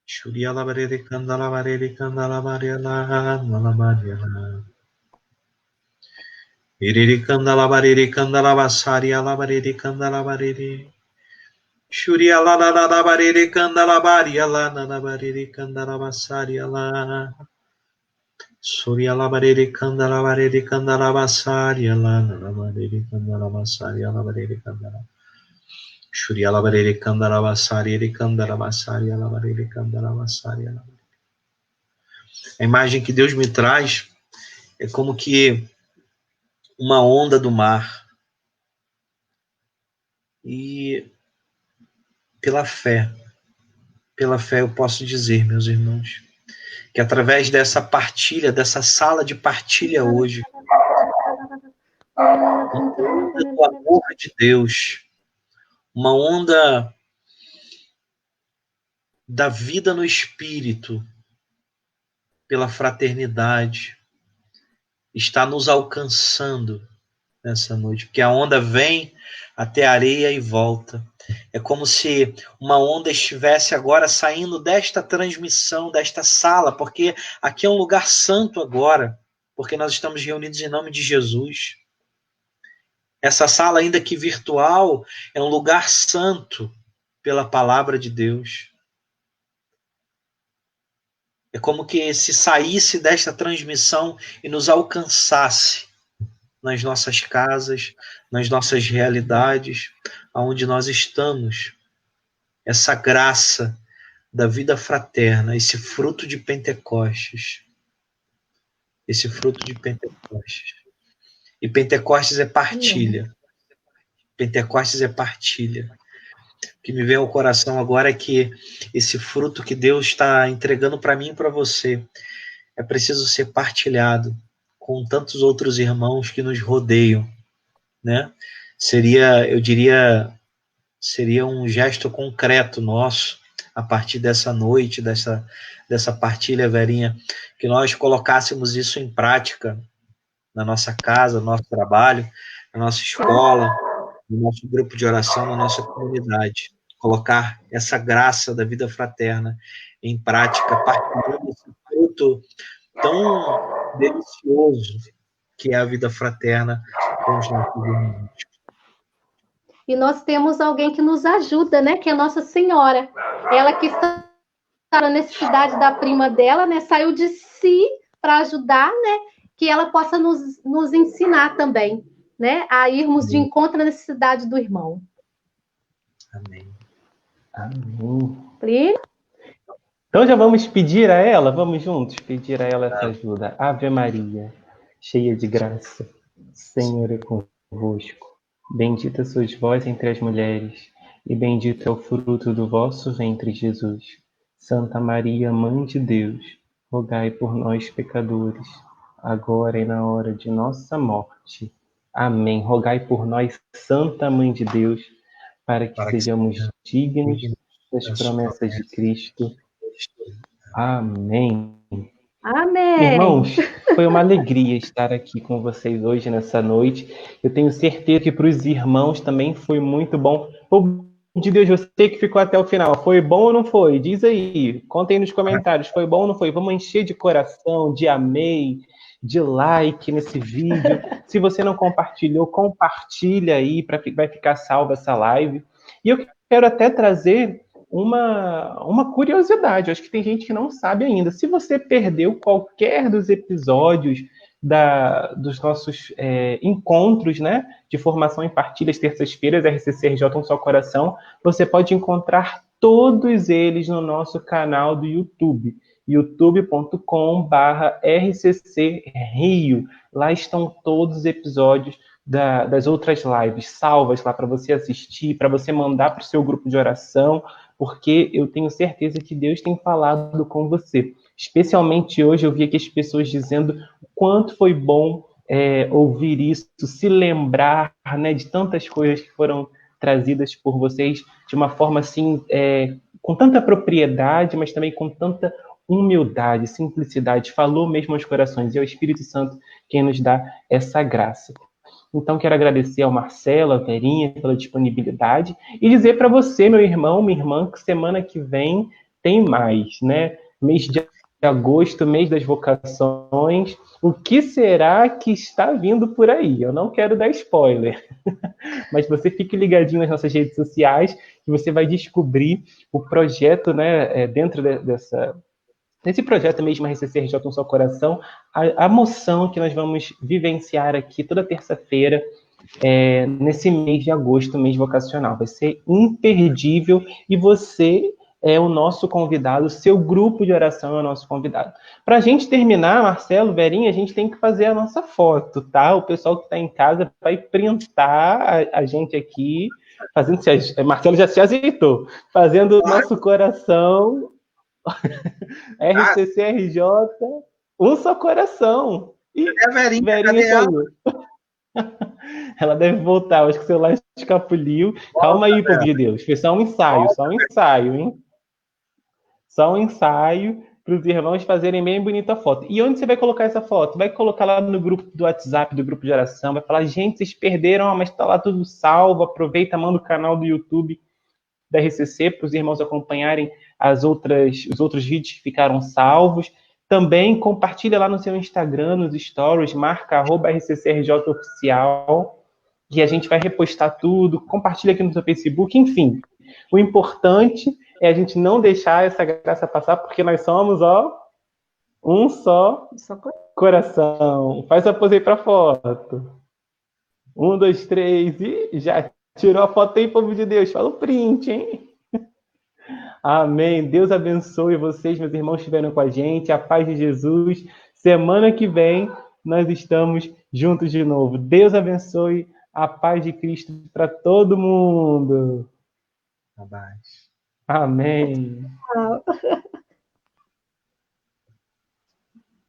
Shuria labarere candalabarere candalabariala nalabariala. Iriri candalabarere candalabasaria labarere candalabarere. Shuria la la la la barere candalabaria la na na barere candalabasaria la. Surya la barere candalabasaria la na na barere candalabasaria la barere candala. Shuria la barere candalabasaria la barere candalabasaria la. A imagem que Deus me traz é como que uma onda do mar. E pela fé eu posso dizer, meus irmãos, que através dessa partilha, dessa sala de partilha hoje, uma onda do amor de Deus, uma onda da vida no Espírito, pela fraternidade, está nos alcançando nessa noite, porque a onda vem até a areia e volta. É como se uma onda estivesse agora saindo desta transmissão, desta sala, porque aqui é um lugar santo agora, porque nós estamos reunidos em nome de Jesus. Essa sala, ainda que virtual, é um lugar santo pela palavra de Deus. É como que se saísse desta transmissão e nos alcançasse nas nossas casas, nas nossas realidades, aonde nós estamos. essa graça da vida fraterna, esse fruto de Pentecostes. Esse fruto de Pentecostes. E Pentecostes é partilha. Pentecostes é partilha. O que me vem ao coração agora é que esse fruto que Deus está entregando para mim e para você é preciso ser partilhado com tantos outros irmãos que nos rodeiam, né? Seria, eu diria, seria um gesto concreto nosso, a partir dessa noite, dessa partilha, Verinha, que nós colocássemos isso em prática na nossa casa, no nosso trabalho, na nossa escola, no nosso grupo de oração, na nossa comunidade. Colocar essa graça da vida fraterna em prática, partilhando esse fruto tão delicioso que é a vida fraterna com os nossos irmãos. E nós temos alguém que nos ajuda, né? Que é a Nossa Senhora. Ela que está na necessidade da prima dela, né? Saiu de si para ajudar, né? Que ela possa nos ensinar também, né? A irmos de encontro à necessidade do irmão. Amém. Amém. Plínio? Então já vamos pedir a ela, vamos juntos pedir a ela essa ajuda. Ave Maria, cheia de graça, Senhor é convosco. Bendita sois vós entre as mulheres, e bendito é o fruto do vosso ventre, Jesus. Santa Maria, Mãe de Deus, rogai por nós, pecadores, agora e na hora de nossa morte. Amém. Rogai por nós, Santa Mãe de Deus, para que sejamos dignos das promessas de Cristo. Amém. Amém. Irmãos, foi uma alegria estar aqui com vocês hoje, nessa noite. Eu tenho certeza que para os irmãos também foi muito bom. Povo de Deus, você que ficou até o final, foi bom ou não foi? Diz aí, contem nos comentários, foi bom ou não foi? Vamos encher de coração, de amei, de like nesse vídeo. Se você não compartilhou, compartilha aí, vai ficar salva essa live. E eu quero até trazer uma curiosidade, acho que tem gente que não sabe ainda. Se você perdeu qualquer dos episódios dos nossos encontros, né, de formação em partilhas terças-feiras, RCCRJ Um Só Coração, você pode encontrar todos eles no nosso canal do YouTube, youtube.com/RCCRio. Lá estão todos os episódios das outras lives salvas lá para você assistir, para você mandar para o seu grupo de oração, porque eu tenho certeza que Deus tem falado com você. Especialmente hoje eu vi aqui as pessoas dizendo o quanto foi bom ouvir isso, se lembrar, né, de tantas coisas que foram trazidas por vocês de uma forma assim, com tanta propriedade, mas também com tanta humildade, simplicidade. Falou mesmo aos corações, e é o Espírito Santo quem nos dá essa graça. Então, quero agradecer ao Marcelo, à Verinha, pela disponibilidade e dizer para você, meu irmão, minha irmã, que semana que vem tem mais, né? Mês de agosto, mês das vocações. O que será que está vindo por aí? Eu não quero dar spoiler, mas você fique ligadinho nas nossas redes sociais que você vai descobrir o projeto, né, dentro desse projeto mesmo, RCCRJ Um Só Coração, a moção que nós vamos vivenciar aqui toda terça-feira, nesse mês de agosto, mês vocacional. Vai ser imperdível e você é o nosso convidado, o seu grupo de oração é o nosso convidado. Para a gente terminar, Marcelo, Verinha, a gente tem que fazer a nossa foto, tá? O pessoal que está em casa vai printar a gente aqui, fazendo... Marcelo já se ajeitou, fazendo o nosso coração... RCCRJ, Um Só Coração. E a Verinha saiu. Ela deve voltar, acho que o celular escapuliu. Calma aí, povo de Deus. Foi só um ensaio, hein? Só um ensaio para os irmãos fazerem bem bonita a foto. E onde você vai colocar essa foto? Vai colocar lá no grupo do WhatsApp, do grupo de oração, vai falar, gente, vocês perderam, mas está lá tudo salvo, aproveita, manda o canal do YouTube da RCC para os irmãos acompanharem os outros vídeos que ficaram salvos. Também compartilha lá no seu Instagram, nos stories, marca @RCCRJOficial, que a gente vai repostar tudo, compartilha aqui no seu Facebook, enfim. O importante é a gente não deixar essa graça passar, porque nós somos, um só coração. Faz a pose aí para foto. 1, 2, 3 e já tirou a foto aí, povo de Deus. Fala o print, hein? Amém. Deus abençoe vocês, meus irmãos, que estiveram com a gente. A paz de Jesus. Semana que vem nós estamos juntos de novo. Deus abençoe. A paz de Cristo para todo mundo. Abraço. Amém. Tchau.